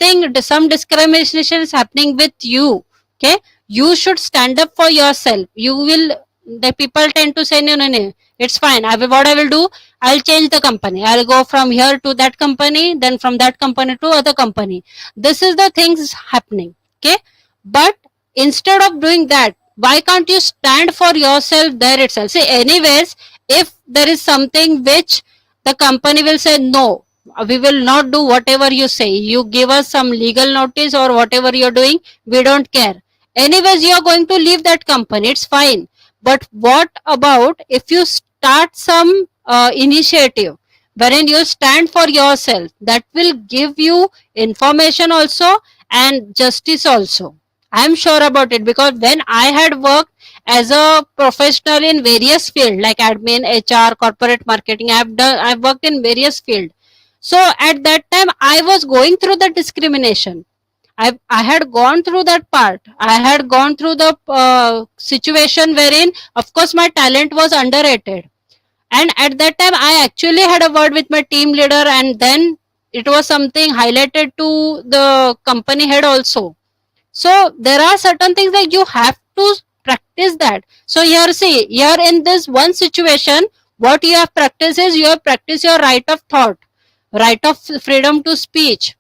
discrimination is happening with you, okay, you should stand up for yourself. You will, the people tend to say, no, no, no, it's fine. What I will do, I'll change the company. I'll go from here to that company, then from that company to other company. This is the things happening. Okay. But instead of doing that, why can't you stand for yourself there itself? See, anyways, if there is something which the company will say, no, we will not do whatever you say. You give us some legal notice or whatever you're doing, we don't care. Anyways, you're going to leave that company. It's fine. But what about if you start some initiative wherein you stand for yourself? That will give you information also and justice also. I'm sure about it, because when I had worked as a professional in various fields like admin, HR, corporate marketing, I've worked in various fields. So at that time I was going through the discrimination. I had gone through that part. I had gone through the situation wherein, of course, my talent was underrated. And at that time, I actually had a word with my team leader, and then it was something highlighted to the company head also. So there are certain things that you have to practice that. So here, see, here in this one situation, what you have practiced is you have practiced your right of thought, right of freedom to speech,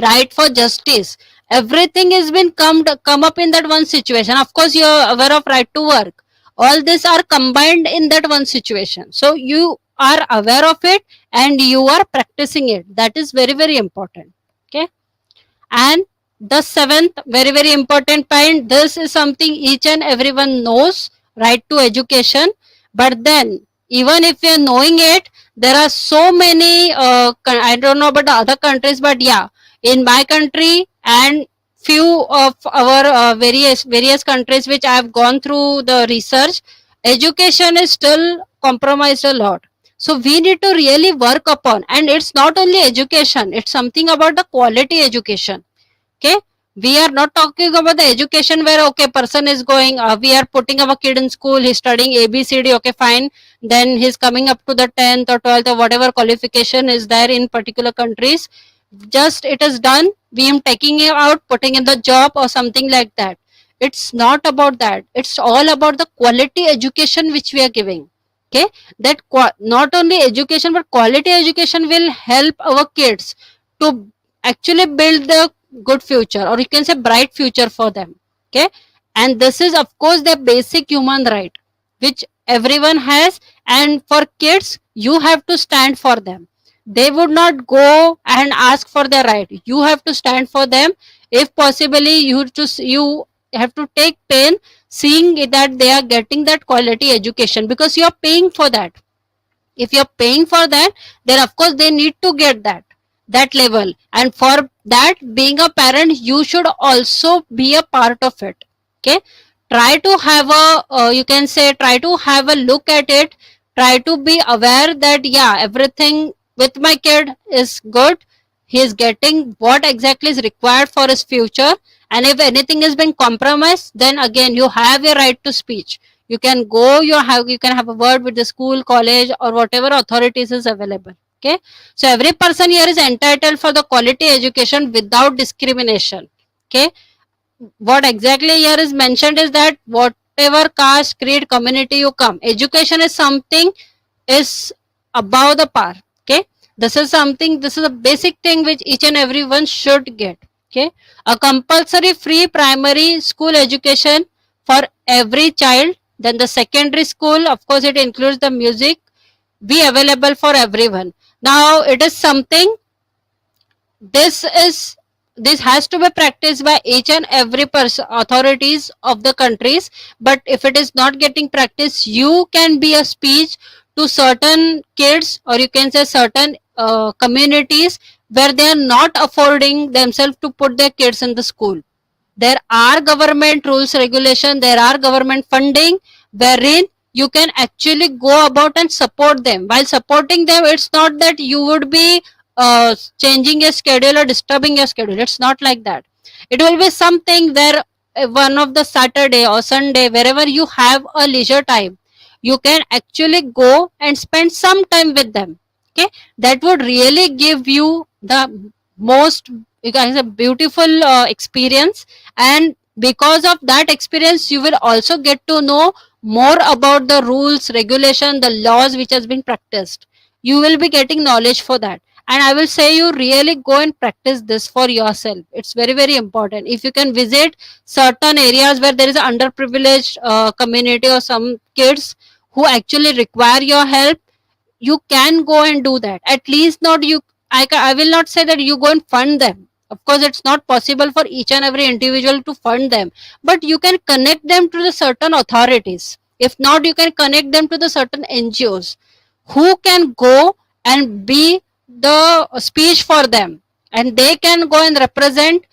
right for justice. Everything has been come up in that one situation. Of course, you are aware of right to work. All these are combined in that one situation. So you are aware of it and you are practicing it. That is very, very important. Okay. And the seventh, very, very important point, this is something each and everyone knows, right to education. But then, even if you're knowing it, there are so many, I don't know about the other countries, but yeah, in my country and few of our various countries which I have gone through the research, education is still compromised a lot. So we need to really work upon, and it's not only education, it's something about the quality education. Okay, we are not talking about the education where, okay, person is going, we are putting our kid in school, he's studying ABCD, okay, fine, then he's coming up to the 10th or 12th or whatever qualification is there in particular countries, just it is done, we am taking it out, putting in the job or something like that. It's not about that. It's all about the quality education which we are giving. Okay, that not only education but quality education will help our kids to actually build the good future, or you can say bright future for them. Okay, and this is of course the basic human right which everyone has, and for kids you have to stand for them. They would not go and ask for their right. You have to stand for them. If possibly you have to take pain seeing that they are getting that quality education, because you are paying for that. If you're paying for that, then of course they need to get that level, and for that, being a parent, you should also be a part of it. Okay, try to have a you can say, try to have a look at it, try to be aware that yeah, everything with my kid is good, he is getting what exactly is required for his future, and if anything has been compromised, then again you have a right to speech. You can go, you can have a word with the school, college, or whatever authorities is available. Okay, so every person here is entitled for the quality education without discrimination. Okay, what exactly here is mentioned is that whatever caste, creed, community you come, education is something is above the par. Okay, this is something, this is a basic thing which each and everyone should get. Okay, a compulsory free primary school education for every child. Then the secondary school, of course, it includes the music, be available for everyone. Now it is something, this has to be practiced by each and every person, authorities of the countries. But if it is not getting practiced, you can be a speech to certain kids, or you can say certain communities where they are not affording themselves to put their kids in the school. There are government rules, regulation, there are government funding wherein you can actually go about and support them. While supporting them, it's not that you would be changing your schedule or disturbing your schedule. It's not like that. It will be something where one of the Saturday or Sunday, wherever you have a leisure time, you can actually go and spend some time with them. Okay, that would really give you the most, you guys, a beautiful experience. And because of that experience, you will also get to know more about the rules, regulation, the laws which has been practiced. You will be getting knowledge for that. And I will say, you really go and practice this for yourself. It's very very important. If you can visit certain areas where there is an underprivileged community or some kids who actually require your help, you can go and do that. At least not you, I will not say that you go and fund them. Of course it's not possible for each and every individual to fund them, but you can connect them to the certain authorities. If not, you can connect them to the certain NGOs who can go and be the speech for them, and they can go and represent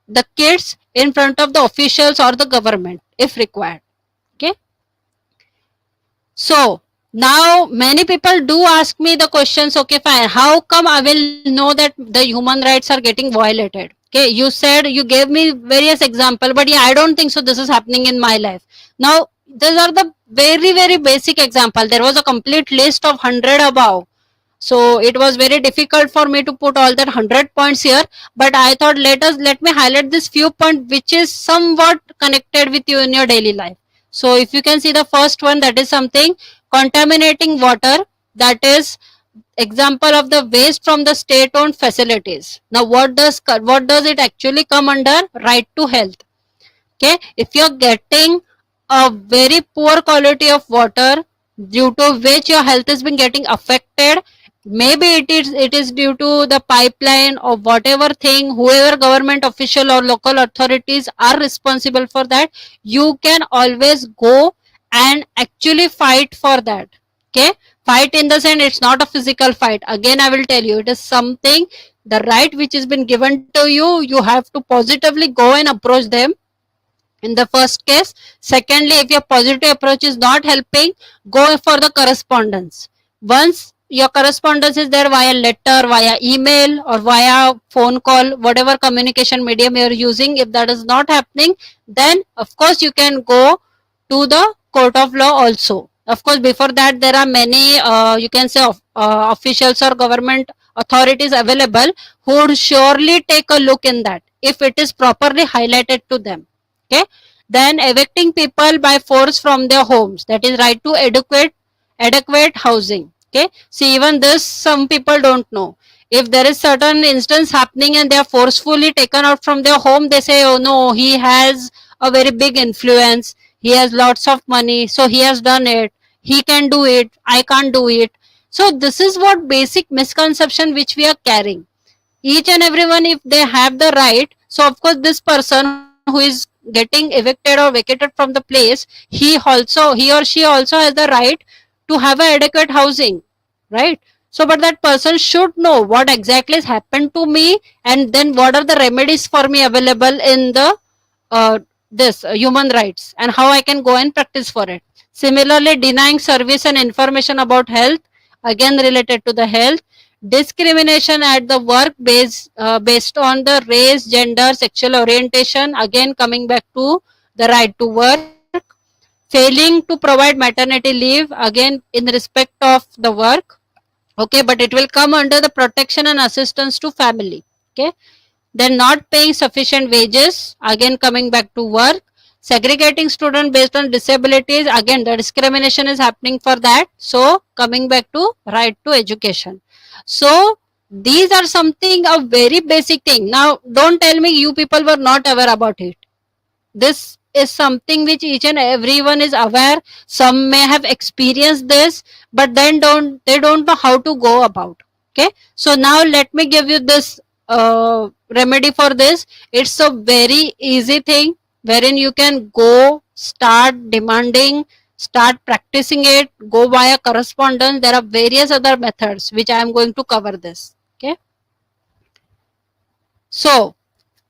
the kids in front of the officials or the government if required. Okay, so now many people do ask me the questions, okay fine, how come I will know that the human rights are getting violated? Okay, you said, you gave me various example, but yeah, I don't think so this is happening in my life. Now these are the very very basic example. There was a complete list of 100 above, so it was very difficult for me to put all that 100 points here, but I thought, let me highlight this few point which is somewhat connected with you in your daily life. So if you can see the first one, that is something contaminating water, that is example of the waste from the state owned facilities. Now what does it actually come under? Right to health. Okay, if you're getting a very poor quality of water due to which your health has been getting affected, maybe it is due to the pipeline or whatever thing, whoever government official or local authorities are responsible for that, you can always go and actually fight for that. Okay, fight in the sense, it's not a physical fight. Again I will tell you, it is something, the right which has been given to you, you have to positively go and approach them in the first case. Secondly, if your positive approach is not helping, go for the correspondence. Once your correspondence is there via letter, via email, or via phone call, whatever communication medium you are using, if that is not happening, then of course you can go to the court of law also. Of course before that there are many you can say officials or government authorities available who would surely take a look in that if it is properly highlighted to them. Okay, then evicting people by force from their homes, that is right to adequate housing. Okay, see, even this some people don't know. If there is certain instance happening and they are forcefully taken out from their home, they say, oh no, he has a very big influence, he has lots of money, so he has done it, he can do it, I can't do it. So this is what basic misconception which we are carrying. Each and everyone, if they have the right, so of course this person who is getting evicted or vacated from the place, he or she also has the right to have a adequate housing, right? So but that person should know what exactly has happened to me, and then what are the remedies for me available in the this human rights, and how I can go and practice for it. Similarly, denying service and information about health, again related to the health. Discrimination at the work based on the race, gender, sexual orientation, again coming back to the right to work. Failing to provide maternity leave, again in respect of the work. Okay, but it will come under the protection and assistance to family. Okay, then not paying sufficient wages, again coming back to work. Segregating student based on disabilities, again the discrimination is happening for that, so coming back to right to education. So these are something a very basic thing. Now don't tell me you people were not aware about it. This is something which each and everyone is aware. Some may have experienced this, but then don't know how to go about. Okay, so now let me give you this remedy for this. It's a very easy thing wherein you can go, start demanding, start practicing it, go via correspondence. There are various other methods which I am going to cover this. Okay, so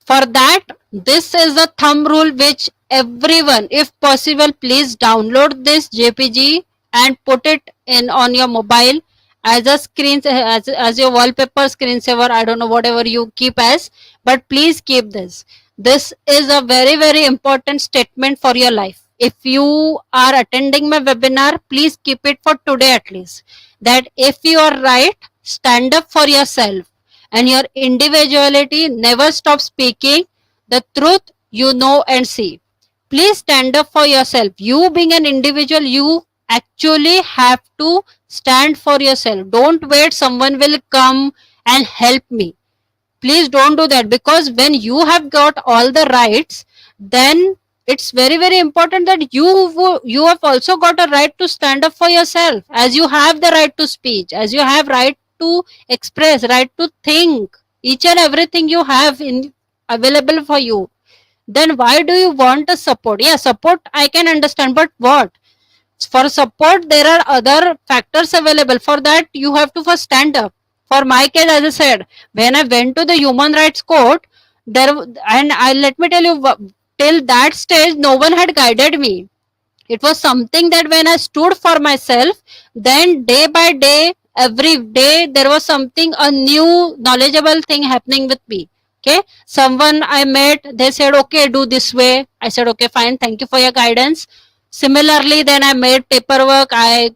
for that, this is the thumb rule which everyone, if possible, please download this JPG and put it in on your mobile as a screen, as your wallpaper, screensaver, I don't know, whatever you keep as, but please keep this. This is a very very important statement for your life. if you are attending my webinar, please keep it for today at least. That if you are right, stand up for yourself, and your individuality never stop speaking the truth you know and see. Please stand up for yourself. You being an individual, you actually have to stand for yourself. Don't wait someone will come and help me. Please don't do that, because when you have got all the rights, then it's very very important that you have also got a right to stand up for yourself, as you have the right to speech, as you have right to express, right to think. Each and everything you have in available for you. Then why do you want a support? Yeah, support I can understand, but what? For support there are other factors available. For that you have to first stand up. For my case, as I said, when I went to the human rights court, there and I let me tell you, till that stage no one had guided me. It was something that when I stood for myself, then day by day, every day there was something, a new knowledgeable thing happening with me. Okay, someone I met, they said, okay, do this way. I said, okay, fine, thank you for your guidance. Similarly, then I made paperwork. I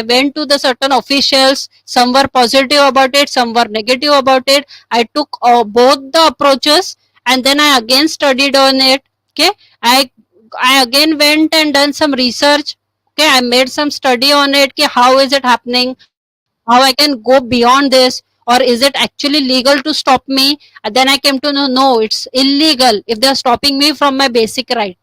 went to the certain officials. Some were positive about it, some were negative about it. I took both the approaches, and then I again studied on it. Okay, I I again went and done some research. Okay, I made some study on it. Okay, how is it happening? How I can go beyond this, or is it actually legal to stop me? And then I came to know, no, it's illegal if they are stopping me from my basic right.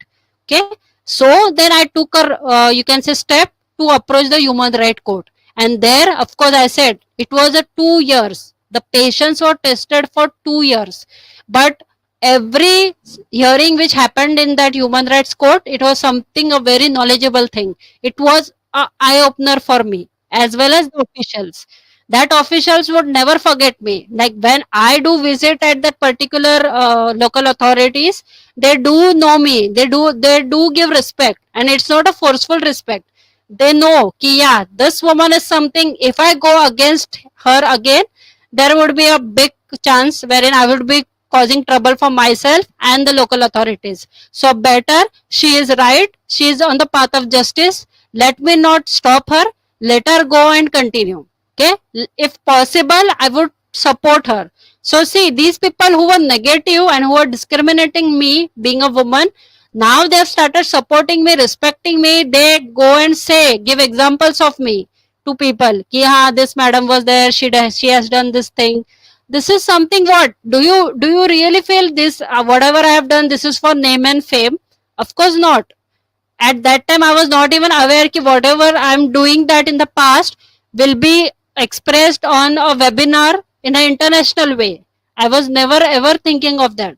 Okay, so then I took a you can say step to approach the human right court, and there, of course, I said it was a 2 years. The patients were tested for 2 years, but every hearing which happened in that human rights court, it was something a very knowledgeable thing. It was a eye opener for me, as well as the officials. That officials would never forget me. Like when I do visit at that particular local authorities, they do know me. They do give respect, and it's not a forceful respect. They know ki yeah, this woman is something. If I go against her again, there would be a big chance wherein I would be causing trouble for myself and the local authorities. So better, she is right, she is on the path of justice. Let me not stop her. Let her go and continue. Okay, if possible, I would support her. So see, these people who were negative and who were discriminating me being a woman, now they have started supporting me, respecting me. They go and say, give examples of me to people. Ki ha, this madam was there. She has done this thing. This is something. What do you really feel this? Whatever I have done, this is for name and fame? Of course not. At that time I was not even aware that whatever I'm doing that in the past will be expressed on a webinar in an international way. I was never ever thinking of that.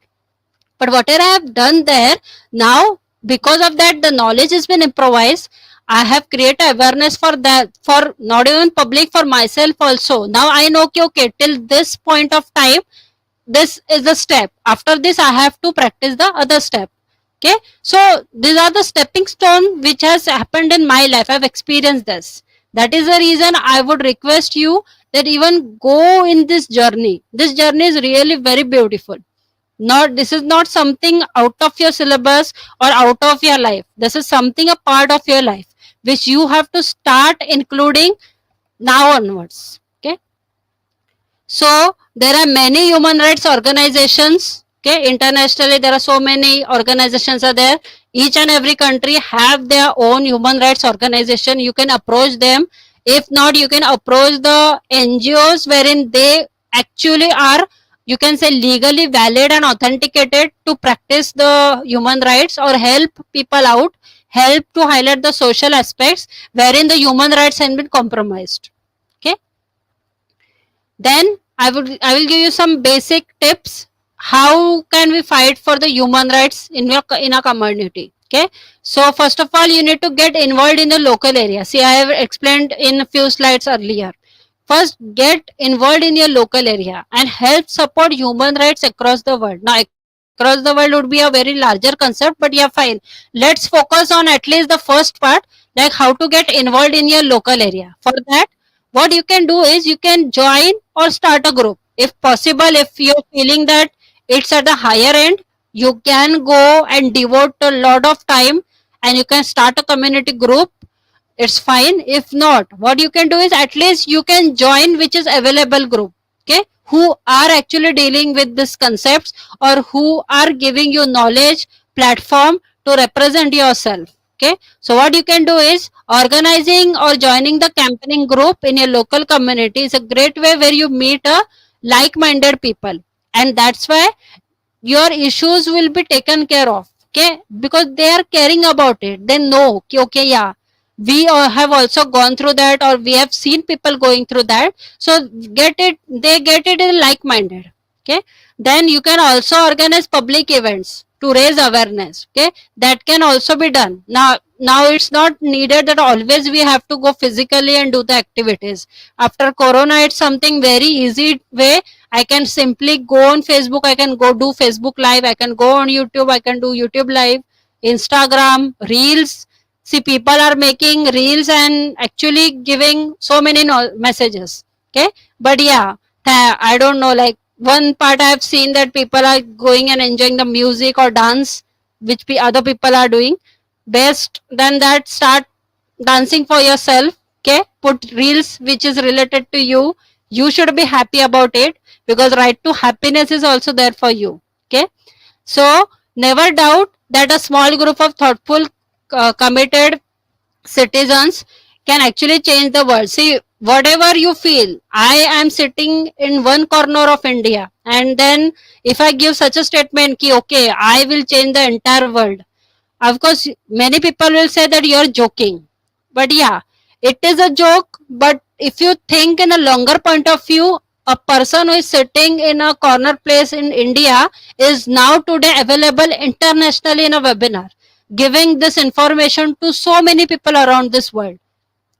But whatever I have done there, now because of that the knowledge has been improvised. I have created awareness for that, for not even public, for myself also. Now I know okay, till this point of time, this is the step. After this I have to practice the other step. Okay, so these are the stepping stone which has happened in my life. I've experienced this. That is the reason I would request you that even go in this journey. This journey is really very beautiful. Not, this is not something out of your syllabus or out of your life. This is something a part of your life which you have to start including now onwards. Okay, so there are many human rights organizations. Okay, internationally there are so many organizations are there. Each and every country have their own human rights organization. You can approach them. If not, you can approach the NGOs wherein they actually are, you can say, legally valid and authenticated to practice the human rights or help people out, help to highlight the social aspects wherein the human rights have been compromised. Okay, then I will give you some basic tips. How can we fight for the human rights in a community? Okay, so first of all, you need to get involved in the local area. See, I have explained in a few slides earlier. First, get involved in your local area and help support human rights across the world. Now, across the world would be a very larger concept, but yeah, fine. Let's focus on at least the first part, like how to get involved in your local area. For that, what you can do is you can join or start a group. If possible, if you're feeling that it's at a higher end, you can go and devote a lot of time and you can start a community group, it's fine. If not, what you can do is at least you can join which is available group, okay, who are actually dealing with these concepts or who are giving you knowledge platform to represent yourself. Okay, so what you can do is organizing or joining the campaigning group in your local community is a great way where you meet a like-minded people, and that's why your issues will be taken care of, okay, because they are caring about it. They know कि, okay, yeah, we have also gone through that, or we have seen people going through that, so get it, they get it in like minded. Okay, then you can also organize public events to raise awareness. Okay, that can also be done. Now it's not needed that always we have to go physically and do the activities. After corona, it's something very easy way. I can simply go on Facebook, I can go do Facebook live, I can go on YouTube, I can do YouTube live, Instagram, Reels. See, people are making Reels and actually giving so many messages. Okay, but yeah, I don't know, like one part I have seen that people are going and enjoying the music or dance which other people are doing. Best than that, start dancing for yourself. Okay, put reels which is related to you. You should be happy about it, because right to happiness is also there for you. Okay, so never doubt that a small group of thoughtful, committed citizens can actually change the world. See, whatever you feel, I am sitting in one corner of India, and then if I give such a statement ki okay, I will change the entire world, of course many people will say that you're joking. But yeah, it is a joke. But if you think in a longer point of view, a person who is sitting in a corner place in India is now today available internationally in a webinar, giving this information to so many people around this world.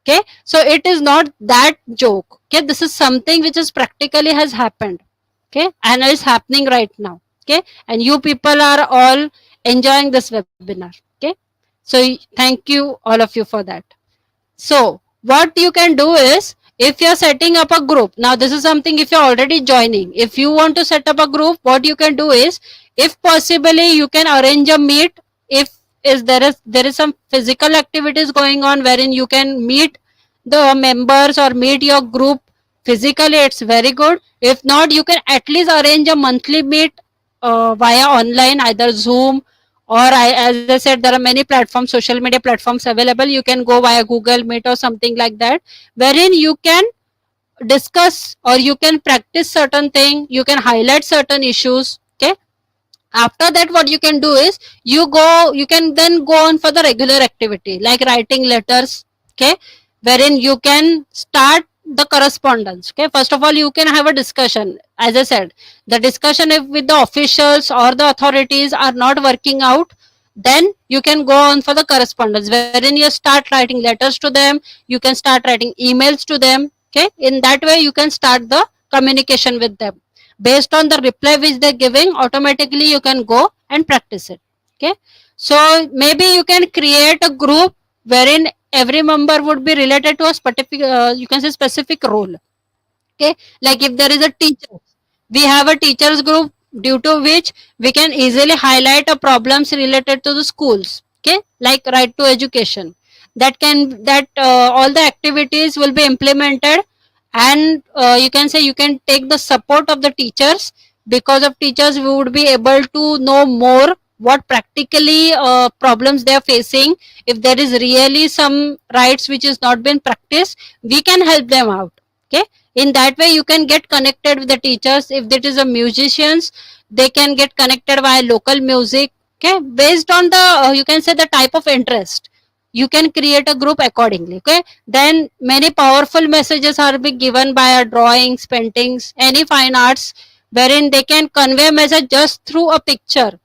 Okay, so it is not that joke. Okay, this is something which is practically has happened. Okay, and is happening right now. Okay, and you people are all enjoying this webinar. Okay, so thank you all of you for that. So what you can do is, if you're setting up a group, now this is something, if you're already joining, if you want to set up a group, what you can do is, if possibly you can arrange a meet. If there is some physical activities going on wherein you can meet the members or meet your group physically, it's very good. If not, you can at least arrange a monthly meet via online, either Zoom or as I said, there are many platforms, social media platforms available. You can go via Google Meet or something like that, wherein you can discuss or you can practice certain thing, you can highlight certain issues. Okay, after that what you can do is, you can then go on for the regular activity like writing letters. Okay, wherein you can start the correspondence. Okay, first of all you can have a discussion. As I said, the discussion if with the officials or the authorities are not working out, then you can go on for the correspondence, wherein you start writing letters to them, you can start writing emails to them. Okay, in that way you can start the communication with them. Based on the reply which they're giving, automatically you can go and practice it. Okay, so maybe you can create a group wherein every member would be related to a specific, you can say specific role. Okay, like if there is a teacher, we have a teachers group, due to which we can easily highlight a problems related to the schools. Okay, like right to education, that all the activities will be implemented, and you can say you can take the support of the teachers. Because of teachers, we would be able to know more what practically problems they are facing. If there is really some rights which is not been practiced, we can help them out. Okay, in that way you can get connected with the teachers. If it is a musicians, they can get connected via local music. Okay, based on the you can say the type of interest, you can create a group accordingly. Okay, then many powerful messages are being given by drawings, paintings, any fine arts, wherein they can convey a message just through a picture.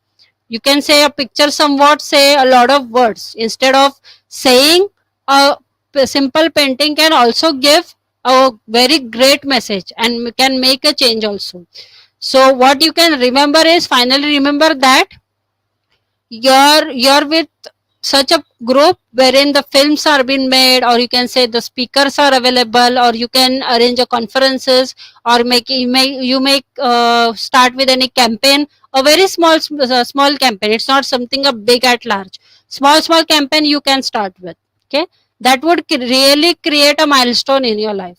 You can say a picture somewhat say a lot of words. Instead of saying, a simple painting can also give a very great message and can make a change also. So what you can remember is, finally remember that you're with such a group wherein the films are being made, or you can say the speakers are available, or you can arrange a conferences, or you make start with any campaign, a very small campaign. It's not something a big at large. small campaign you can start with. Okay, that would really create a milestone in your life.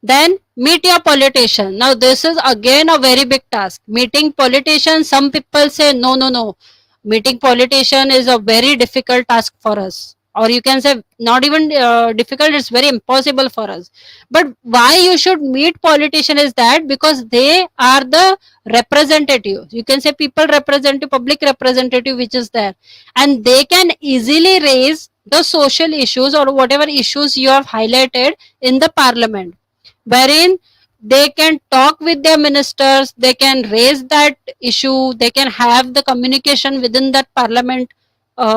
Then meet your politician. Now this is again a very big task. Meeting politicians, some people say no. Meeting politician is a very difficult task for us. Or you can say not even difficult, it's very impossible for us. But why you should meet politician is that because they are the representative. You can say people representative, public representative which is there. And they can easily raise the social issues or whatever issues you have highlighted in the parliament, wherein they can talk with their ministers, they can raise that issue, they can have the communication within that parliament,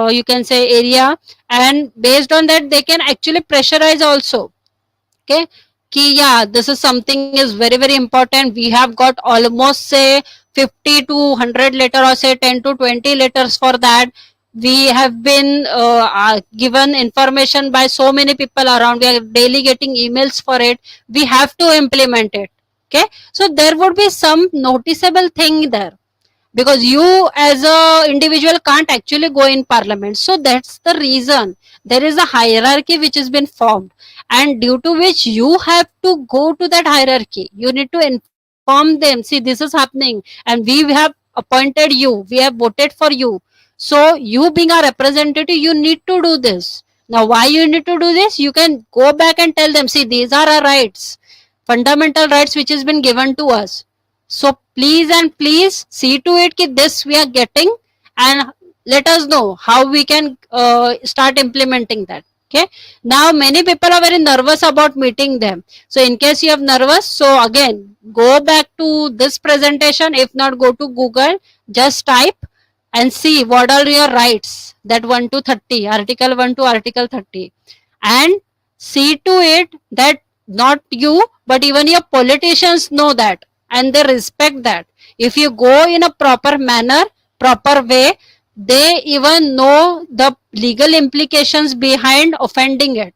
you can say area, and based on that they can actually pressurize also. Okay, ki yeah, this is something is very important, we have got almost say 50 to 100 letter or say 10 to 20 letters for that. We have been given information by so many people around, we are daily getting emails for it, we have to implement it. Okay, so there would be some noticeable thing there, because you as a individual can't actually go in parliament. So that's the reason there is a hierarchy which has been formed, and due to which you have to go to that hierarchy, you need to inform them, see this is happening and we have appointed you, we have voted for you, so you being a representative you need to do this. Now why you need to do this, you can go back and tell them, see these are our rights, fundamental rights which has been given to us, so please and please see to it that this we are getting, and let us know how we can start implementing that. Okay, now many people are very nervous about meeting them, so in case you have nervous, so again go back to this presentation, if not go to Google, just type and see what are your rights, that 1 to 30, article 1 to article 30, and see to it that not you but even your politicians know that and they respect that. If you go in a proper manner, proper way, they even know the legal implications behind offending it,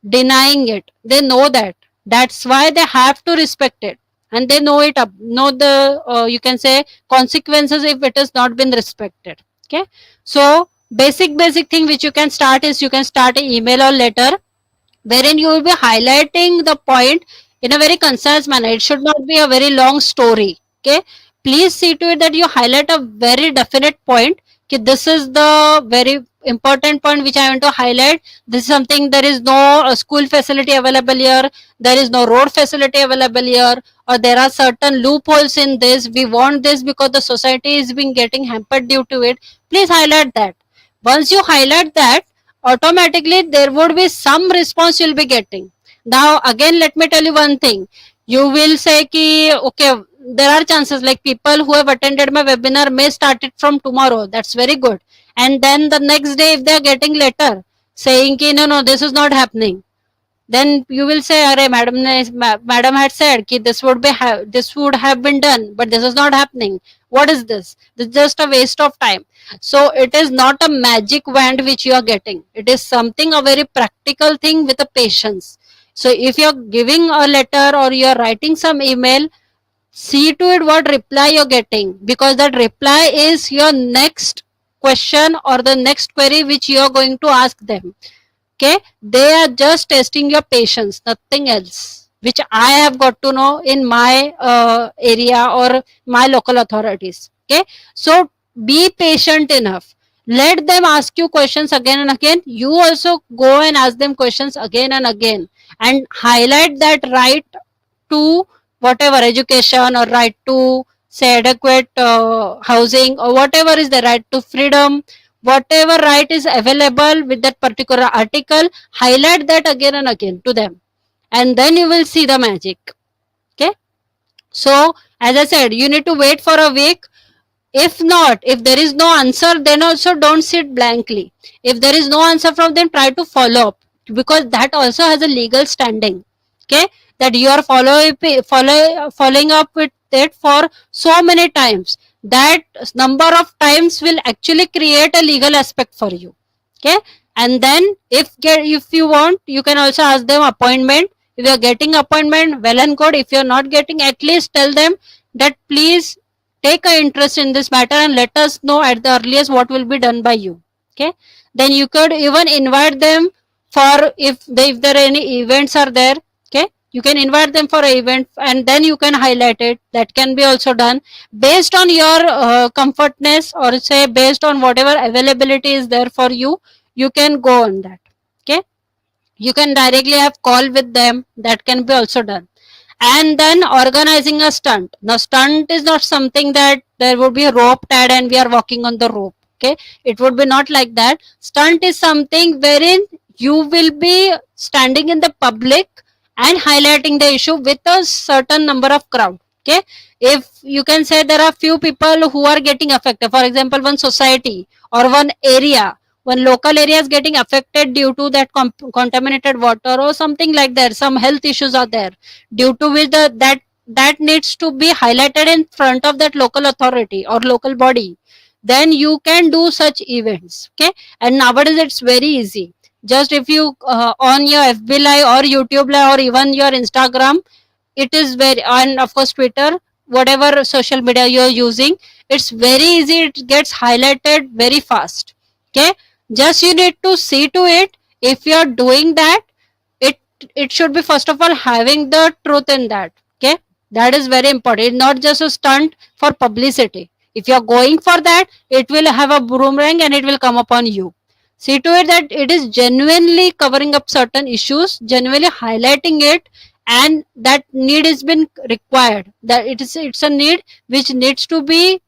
denying it, they know that. That's why they have to respect it, and they know it up, know the you can say consequences if it has not been respected. Okay, so basic thing which you can start is you can start an email or letter wherein you will be highlighting the point in a very concise manner. It should not be a very long story. Okay, please see to it that you highlight a very definite point. Okay, this is the very important point which I want to highlight. This is something, there is no school facility available here, there is no road facility available here, or there are certain loopholes in this, we want this because the society is being getting hampered due to it. Please highlight that. Once you highlight that, automatically there would be some response you'll be getting. Now again let me tell you one thing, you will say ki okay, there are chances like people who have attended my webinar may start it from tomorrow, that's very good, and then the next day if they are getting letter saying ki no this is not happening, then you will say Arey, madam had said ki this would be this would have been done but this is not happening, what is this is just a waste of time. So it is not a magic wand which you are getting, it is something a very practical thing with a patience. So if you are giving a letter or you are writing some email, see to it what reply you're getting, because that reply is your next question or the next query which you are going to ask them. Okay, they are just testing your patience, nothing else, which I have got to know in my area or my local authorities. Okay, so be patient enough, let them ask you questions again and again, you also go and ask them questions again and again, and highlight that right to whatever education or right to say adequate housing or whatever is the right to freedom, whatever right is available with that particular article, highlight that again and again to them, and then you will see the magic. Okay, so as I said, you need to wait for a week. If not, if there is no answer, then also don't sit blankly. If there is no answer from them, try to follow up, because that also has a legal standing. Okay, that you are following up with it for so many times, that number of times will actually create a legal aspect for you. Okay, and then if you want, you can also ask them appointment. If you are getting appointment, well and good. If you are not getting, at least tell them that please take an interest in this matter and let us know at the earliest what will be done by you. Okay, then you could even invite them for if there are any events are there. Okay, you can invite them for an event and then you can highlight it. That can be also done based on your comfortness, or say based on whatever availability is there for you. You can go on that. Okay, you can directly have call with them. That can be also done. And then organizing a stunt. Now stunt is not something that there would be a rope tied and we are walking on the rope. Okay, it would be not like that. Stunt is something wherein you will be standing in the public and highlighting the issue with a certain number of crowd. Okay, if you can say there are few people who are getting affected, for example one society or one area, one local area is getting affected due to that contaminated water or something like that, some health issues are there, due to which that needs to be highlighted in front of that local authority or local body. Then you can do such events. Okay, and nowadays it's very easy. Just if you on your FB live or YouTube live or even your Instagram, it is very, and of course Twitter, whatever social media you're using, it's very easy, it gets highlighted very fast. Okay, just you need to see to it. If you're doing that, it it should be first of all having the truth in that. Okay, that is very important. It's not just a stunt for publicity. If you're going for that, it will have a boomerang and it will come upon you. See to it that it is genuinely covering up certain issues, genuinely highlighting it, and that need has been required, that it's a need which needs to be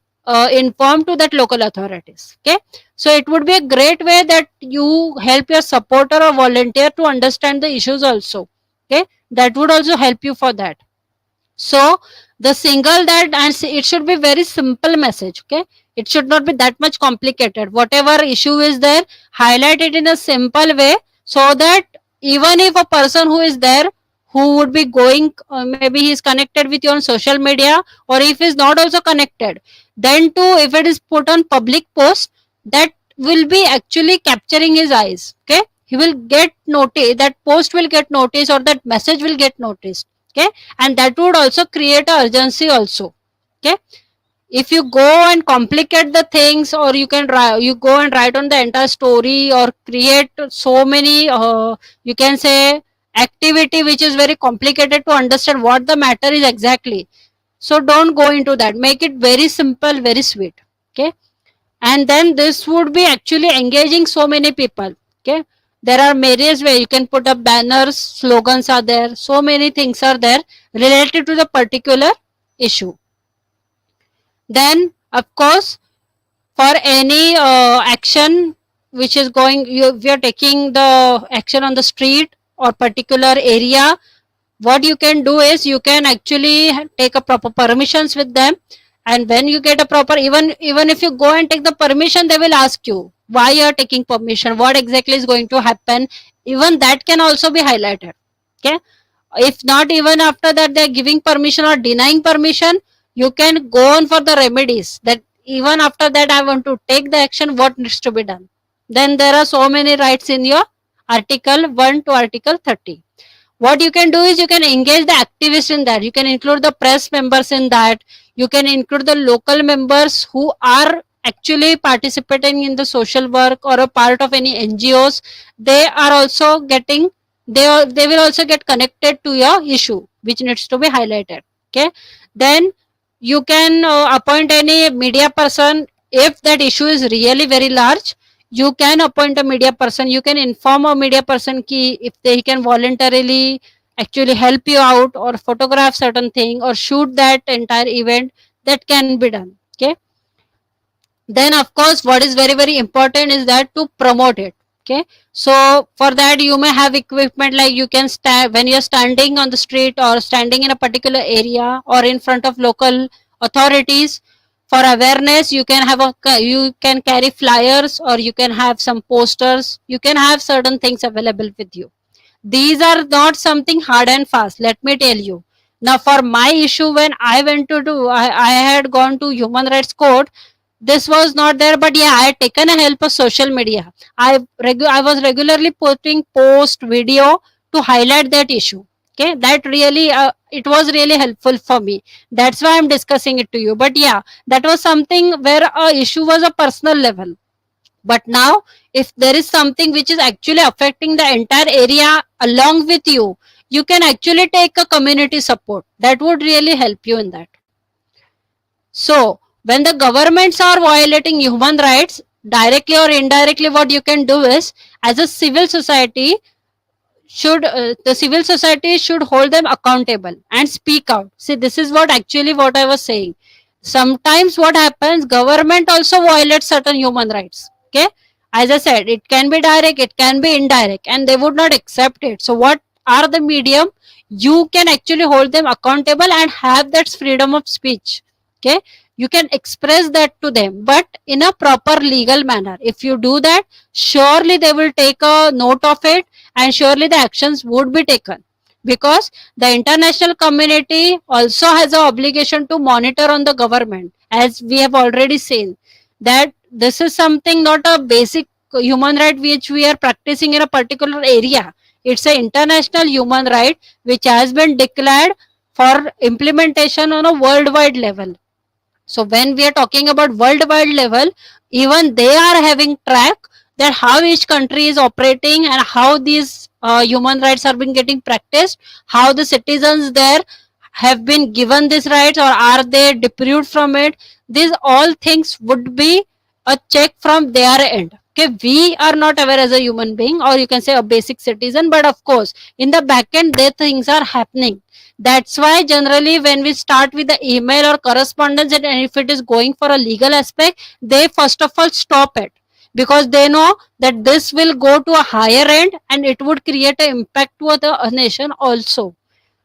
informed to that local authorities. Okay, so it would be a great way that you help your supporter or volunteer to understand the issues also. Okay, that would also help you for that. So the single that, and it should be very simple message. Okay, it should not be that much complicated. Whatever issue is there, highlight it in a simple way, so that even if a person who is there, who would be going, maybe he is connected with you on social media, or if he is not also connected, then too if it is put on public post, that will be actually capturing his eyes. Okay, he will get noticed, that post will get noticed, or that message will get noticed. Okay, and that would also create a urgency also. Okay, if you go and complicate the things, or you can you go and write on the entire story or create so many you can say activity which is very complicated to understand what the matter is exactly. So don't go into that, make it very simple, very sweet. Okay, and then this would be actually engaging so many people. Okay, there are various ways you can put up banners, slogans are there, so many things are there related to the particular issue. Then of course, for any action which is going, we are taking the action on the street or particular area, what you can do is you can actually take a proper permissions with them. And when you get a proper, even if you go and take the permission, they will ask you why you are taking permission, what exactly is going to happen. Even that can also be highlighted. Okay, if not, even after that they are giving permission or denying permission, you can go on for the remedies, that even after that I want to take the action, what needs to be done. Then there are so many rights in your article 1 to article 30. What you can do is you can engage the activists in that, you can include the press members in that, you can include the local members who are actually participating in the social work or a part of any NGOs. They are also getting, they will also get connected to your issue which needs to be highlighted. Okay, then you can appoint any media person. If that issue is really very large, you can appoint a media person, you can inform a media person ki if they can voluntarily actually help you out or photograph certain thing or shoot that entire event, that can be done. Okay, then of course what is very very important is that to promote it. Okay, so for that you may have equipment, like you can stand when you're standing on the street or standing in a particular area or in front of local authorities for awareness, you can have you can carry flyers, or you can have some posters, you can have certain things available with you. These are not something hard and fast, let me tell you. Now for my issue, when I went to do, I had gone to human rights court, this was not there, but yeah, I had taken a help of social media. I was regularly posting post video to highlight that issue. Okay, that really it was really helpful for me, that's why I'm discussing it to you. But yeah, that was something where a issue was a personal level, But now, if there is something which is actually affecting the entire area along with you can actually take a community support. That would really help you in that. So, when the governments are violating human rights, directly or indirectly, what you can do is, as a civil society, should the civil society should hold them accountable and speak out. See, this is what I was saying. Sometimes what happens, government also violates certain human rights. Okay, as I said, it can be direct, it can be indirect, and they would not accept it. So what are the medium? You can actually hold them accountable and have that freedom of speech. Okay, you can express that to them, but in a proper legal manner. If you do that, surely they will take a note of it, and surely the actions would be taken, because the international community also has an obligation to monitor on the government. As we have already seen that this is something, not a basic human right which we are practicing in a particular area. It's an international human right which has been declared for implementation on a worldwide level. So when we are talking about worldwide level, even they are having track that how each country is operating and how these human rights are being getting practiced, how the citizens there have been given these rights or are they deprived from it. These all things would be a check from their end. Okay, we are not aware as a human being, or you can say a basic citizen, but of course in the back end there things are happening. That's why generally when we start with the email or correspondence, and if it is going for a legal aspect, they first of all stop it, because they know that this will go to a higher end and it would create an impact to the nation also.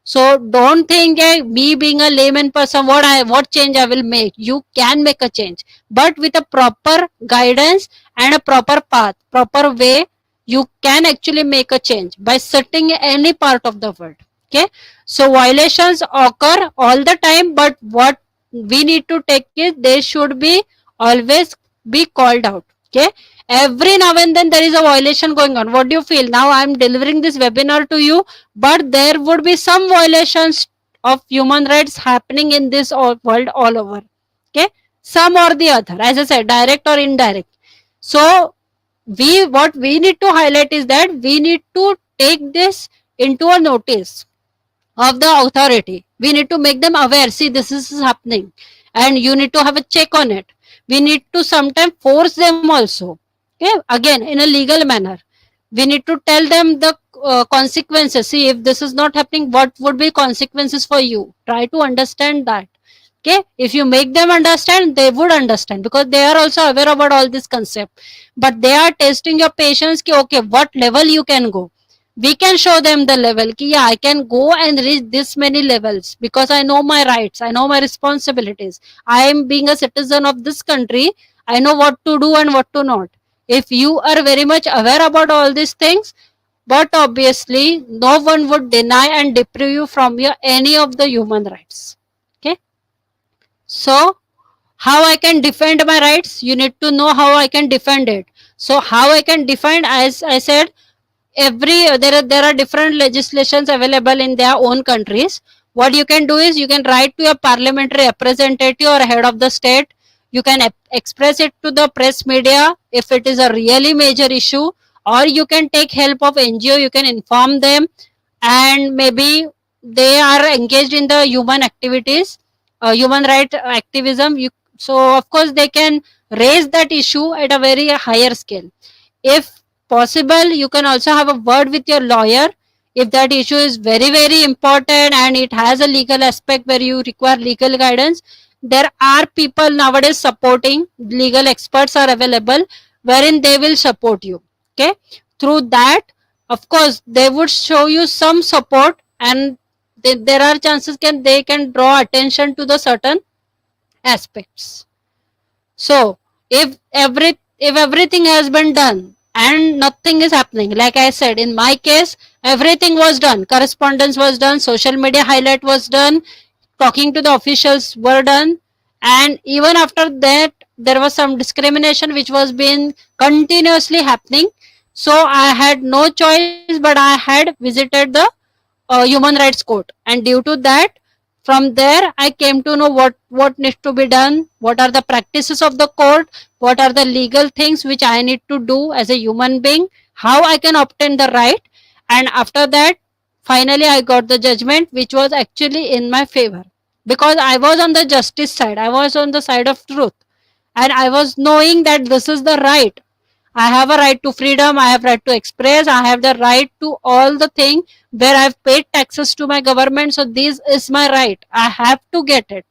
So don't think me being a layman person, what change I will make. You can make a change, but with a proper guidance and a proper path, proper way, you can actually make a change by sitting in any part of the world. Okay, so violations occur all the time, but what we need to take is they should be always be called out. Okay, every now and then there is a violation going on. What do you feel? Now I am delivering this webinar to you, but there would be some violations of human rights happening in this world all over. Okay, some or the other, as I said, direct or indirect. So what we need to highlight is that we need to take this into a notice of the authority. We need to make them aware. See, this is happening, and you need to have a check on it. We need to sometimes force them also. Okay, again in a legal manner. We need to tell them the consequences. See, if this is not happening, what would be consequences for you? Try to understand that. Okay, if you make them understand, they would understand, because they are also aware about all this concept. But they are testing your patience. Okay, what level you can go. We can show them the level. Yeah, I can go and reach this many levels because I know my rights, I know my responsibilities. I am being a citizen of this country. I know what to do and what to not. If you are very much aware about all these things, but obviously no one would deny and deprive you from your any of the human rights. Okay, so how I can defend my rights? You need to know how I can defend it. So how I can defend, as I said, there are different legislations available in their own countries. What you can do is you can write to your parliamentary representative or head of the state. You can express it to the press media if it is a really major issue, or you can take help of NGO. You can inform them, and maybe they are engaged in the human activities, human right activism. So of course they can raise that issue at a very higher scale. If possible, you can also have a word with your lawyer if that issue is very very important and it has a legal aspect where you require legal guidance. There are people nowadays supporting, legal experts are available wherein they will support you. Okay, through that, of course they would show you some support, and there are chances they can draw attention to the certain aspects. So if everything has been done and nothing is happening, like I said, in my case everything was done, correspondence was done, social media highlight was done, talking to the officials were done, and even after that there was some discrimination which was being continuously happening. So I had no choice, but I had visited the human rights court, and due to that From there, I came to know what needs to be done, what are the practices of the court, what are the legal things which I need to do as a human being, how I can obtain the right. And after that, finally I got the judgment which was actually in my favor, because I was on the justice side, I was on the side of truth, and I was knowing that this is the right. I have a right to freedom, I have right to express, I have the right to all the thing where I have paid taxes to my government, so this is my right, I have to get it.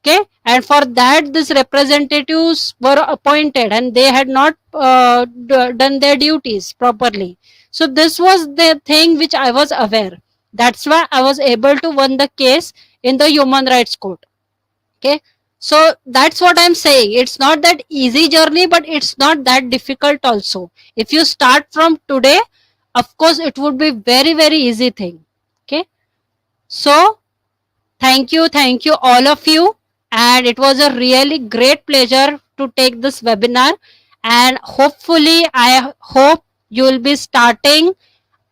Okay, and for that these representatives were appointed and they had not done their duties properly. So this was the thing which I was aware. That's why I was able to win the case in the human rights court. Okay, so that's what I'm saying, it's not that easy journey, but it's not that difficult also. If you start from today, of course it would be very very easy thing. Okay, so thank you all of you, and it was a really great pleasure to take this webinar. And hopefully I hope you will be starting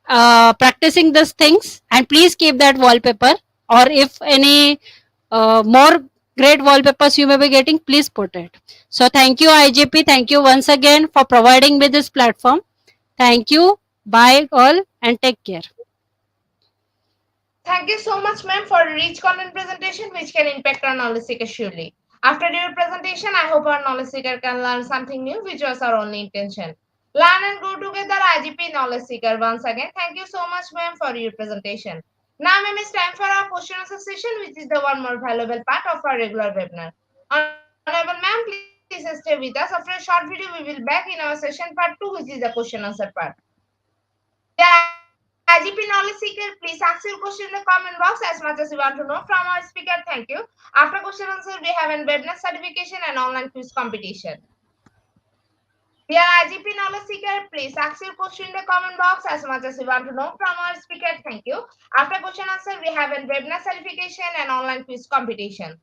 practicing these things, and please keep that wallpaper, or if any more great wallpapers you may be getting, please put it. So thank you IGP, thank you once again for providing me this platform. Thank you, bye all, and take care. Thank you so much, ma'am, for a rich content presentation which can impact our knowledge seeker surely. After your presentation, I hope our knowledge seeker can learn something new, which was our only intention. Learn and grow together, IGP knowledge seeker. Once again, thank you so much, ma'am, for your presentation. Now, ma'am, it's time for our question answer session, which is the one more valuable part of our regular webinar. Honorable ma'am, please stay with us. After a short video, we will back in our session part 2, which is the question answer part. Yeah, IGP knowledge seeker, please ask your question in the comment box as much as you want to know from our speaker. Thank you. After question answer, we have an webinar certification and online quiz competition. Yeah, IGP knowledge seeker, please ask your question in the comment box as much as you want to know from our speaker. Thank you. After question answer, we have an webinar certification and online quiz competition.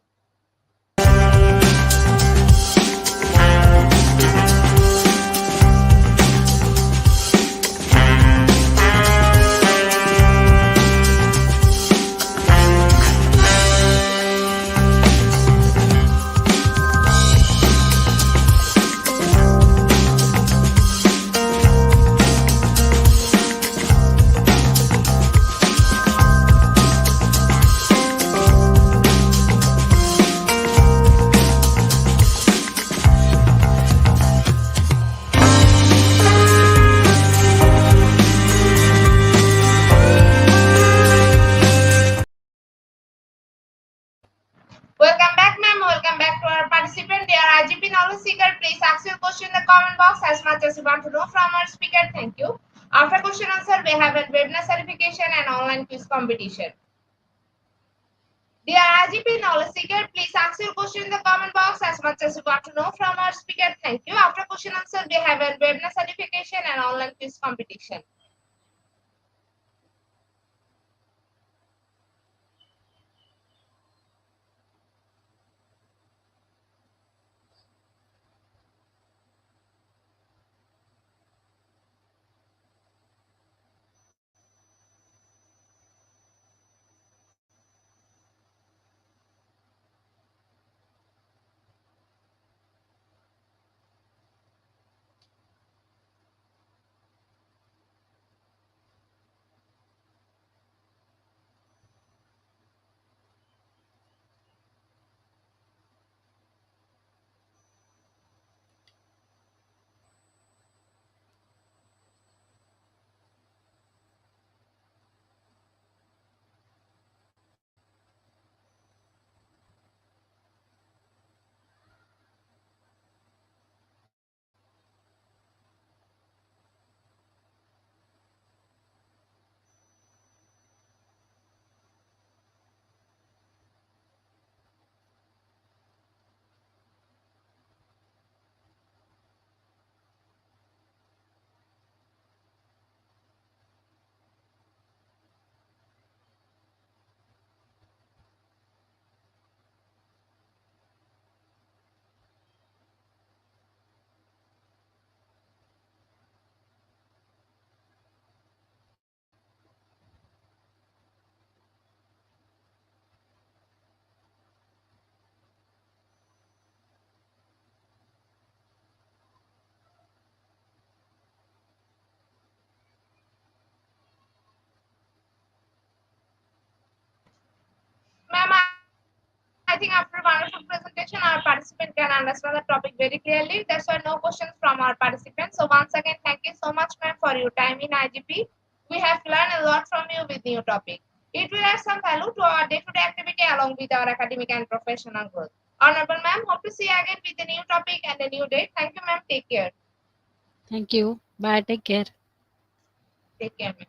Welcome back, ma'am. Welcome back to our participant. Dear IGP knowledge seeker, please ask your question in the comment box as much as you want to know from our speaker. Thank you. After question answer, we have a webinar certification and online quiz competition. Dear IGP knowledge seeker, please ask your question in the comment box as much as you want to know from our speaker. Thank you. After question answer, we have a webinar certification and online quiz competition. I think after a wonderful presentation, our participant can understand the topic very clearly. That's why no questions from our participants. So once again, thank you so much, ma'am, for your time in IGP. We have learned a lot from you with new topic. It will add some value to our day-to-day activity along with our academic and professional growth. Honorable ma'am, hope to see you again with a new topic and a new date. Thank you, ma'am. Take care. Thank you. Bye. Take care. Take care, ma'am.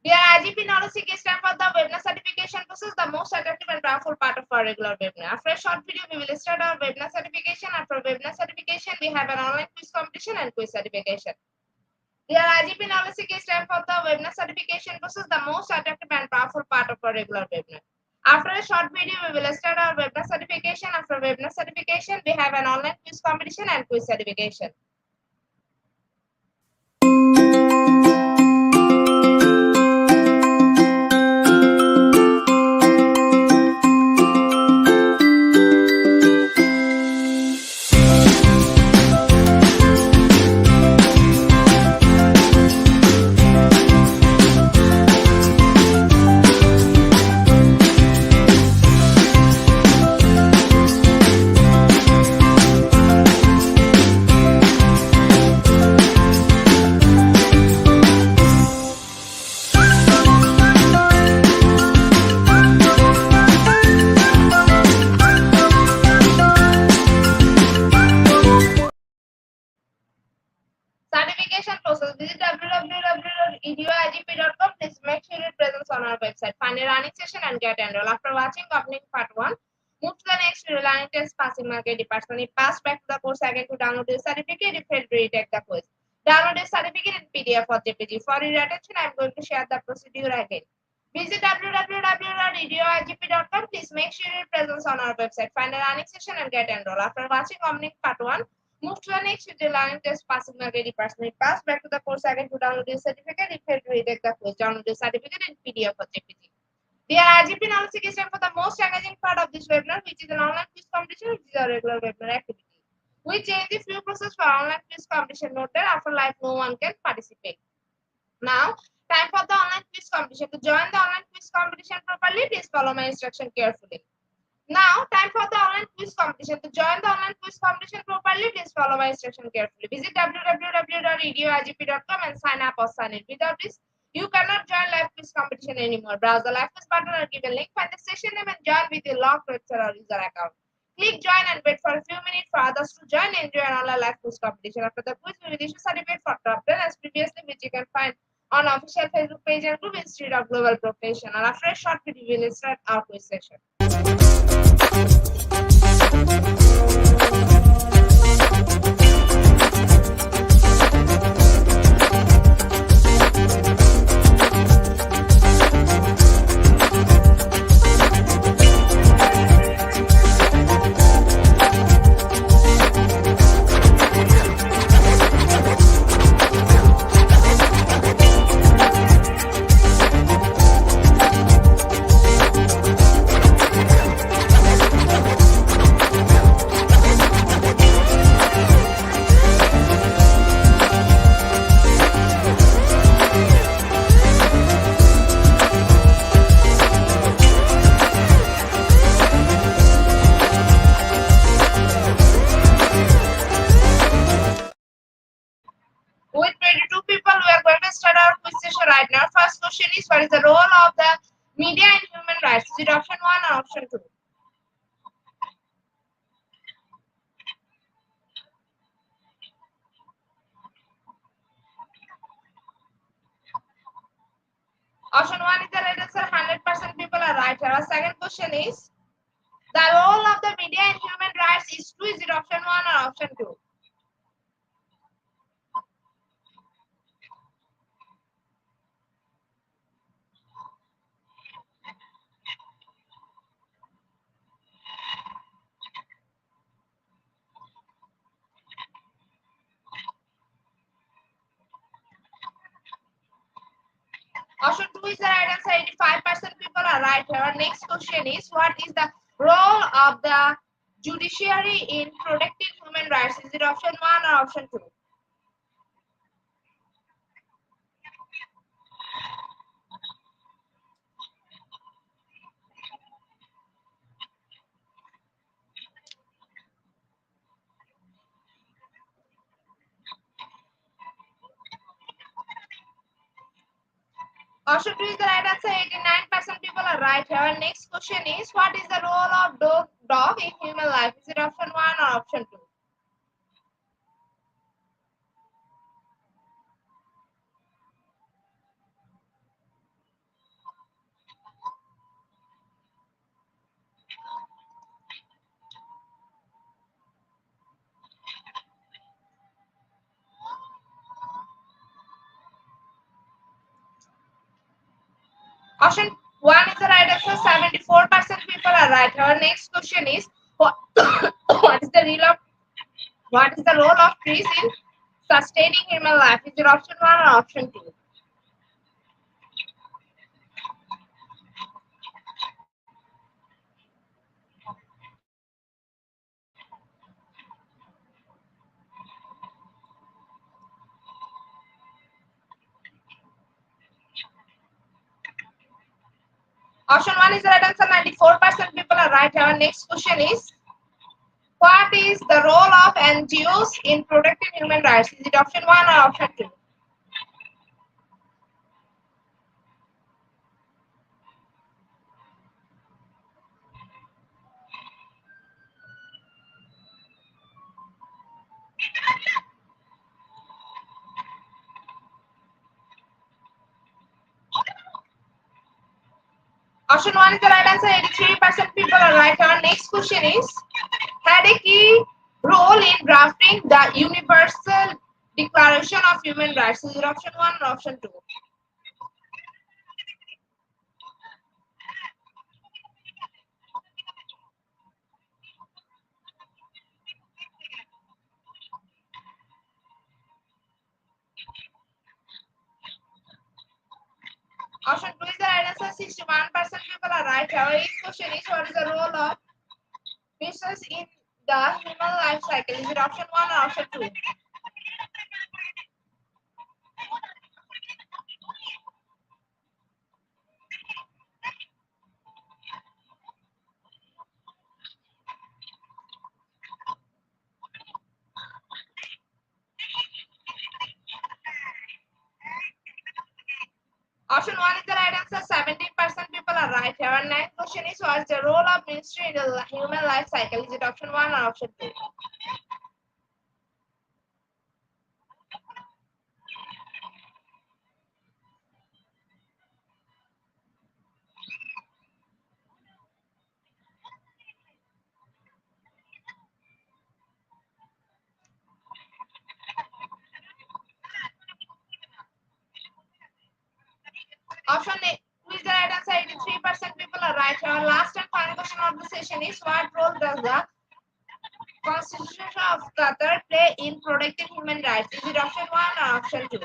Dear IGP knowledge seeking stand for the webinar certification process, the most attractive and powerful part of our regular webinar. After a short video, we will start our webinar certification. After webinar certification, we have an online quiz competition and quiz certification. Dear IGP knowledge seeking stand for the webinar certification process, the most attractive and powerful part of our regular webinar. After a short video, we will start our webinar certification. After webinar certification, we have an online quiz competition and quiz certification. Certification process. Visit www.eduigp.com. Please make sure your presence on our website. Find a running session and get enrolled. After watching opening part 1, move to the next video. Learning test passing market department. Pass back to the course again to download the certificate. If failed, retake the quiz. Download the certificate in PDF or JPG. For your attention, I am going to share the procedure again. Visit www.eduigp.com. Please make sure your presence on our website. Find a running session and get enrolled. After watching opening part 1, move to the next video. Learning test passing market department. Pass back to the course again to download the certificate. If failed, retake the quiz. Download the certificate in PDF or JPG. Dear IGP knowledge seeking for the most engaging part of this webinar, which is an online quiz competition, which is a regular webinar activity. We change the few process for online quiz competition. Note that after live, no one can participate. Now, time for the online quiz competition. To join the online quiz competition properly, please follow my instruction carefully. Now, time for the online quiz competition. To join the online quiz competition properly, please follow my instruction carefully. Visit www.eduigp.com and sign up or sign in. Without this, you cannot join live quiz competition anymore. Browse the live quiz button or given link, find the session name and join with your logged register or user account. Click join and wait for a few minutes for others to join and enjoy an online live quiz competition. After the quiz, we will issue certificate for top 10 as previously, which you can find on official Facebook page and group Institute of Global Professional. After a short video, we will start our quiz session. With 22 people, we are going to start our quiz session right now. First question is, what is the role of the media in human rights? Is it option 1 or option 2? Option 1 is the right answer. 100% people are right. Our second question is, the role of the media in human rights is 2. Is it option 1 or option 2? Option 2 is the right answer. 85% people are right. Our next question is, what is the role of the judiciary in protecting human rights? Is it option 1 or option 2? Option 2 is the right answer. 89% people are right here. Next question is, what is the role of dog in human life? Is it option 1 or option 2? Option 1 is the right answer. 74% people are right. Our next question is, what, what is the role of trees in sustaining human life? Is it option 1 or option 2? Option 1 is the right answer. 94% people are right. Our next question is, what is the role of NGOs in protecting human rights? Is it option 1 or option 2? Option 1 is the right answer. 83% people are right. Our next question is, had a key role in drafting the Universal Declaration of Human Rights. Is it option 1 or option 2? Option 2 is the right answer. 61% people are right. Our next question is, what is the role of business in the human life cycle? Is it option 1 or option 2? Option 1 is the right answer. 17% people are right. Our next question is, what is the role of ministry in the human life cycle? Is it option 1 or option 2? Option 2 is the right answer. 83% people are right. Our last and final question of the session is, what role does the Constitution of Qatar play in protecting human rights? Is it option 1 or option 2?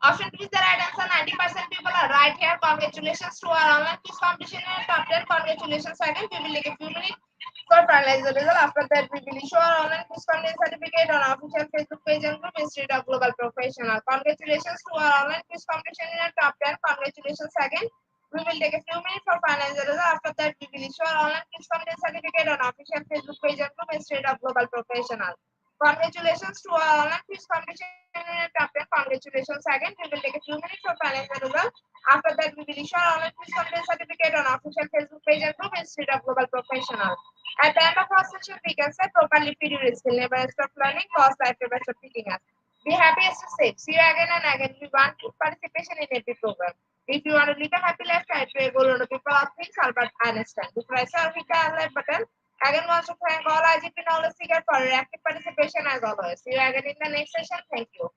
Option 2 is the right answer. 90% people are right here. Congratulations to our online quiz competition and top 10. Congratulations again. We will take a few minutes for finalize the result. After that, we will issue our online quiz competition certificate on our official Facebook page and group Institute of Global Professional. Congratulations to our online quiz competition in our top 10. Congratulations again. We will take a few minutes for finalize the result. After that, we will issue our online quiz competition certificate on our official Facebook page and group Institute of Global Professional. Congratulations to our online quiz competition in top 10. Congratulations again. We will take a few minutes for finalizing the result. After that, we will issue our online quiz competition certificate on our official Facebook page and group Institute of Global Professional. At the end of our session, we can say properly feed your skill, never stop learning, cause life never stop teaching us. Be happy as to say. See you again and again. We want participation in every program. If you want to live a happy life, try to go to the people of things, Albert Einstein. To press or hit the like button. Again, wants to thank all IGP knowledge seekers for your active participation as always. See you again in the next session. Thank you.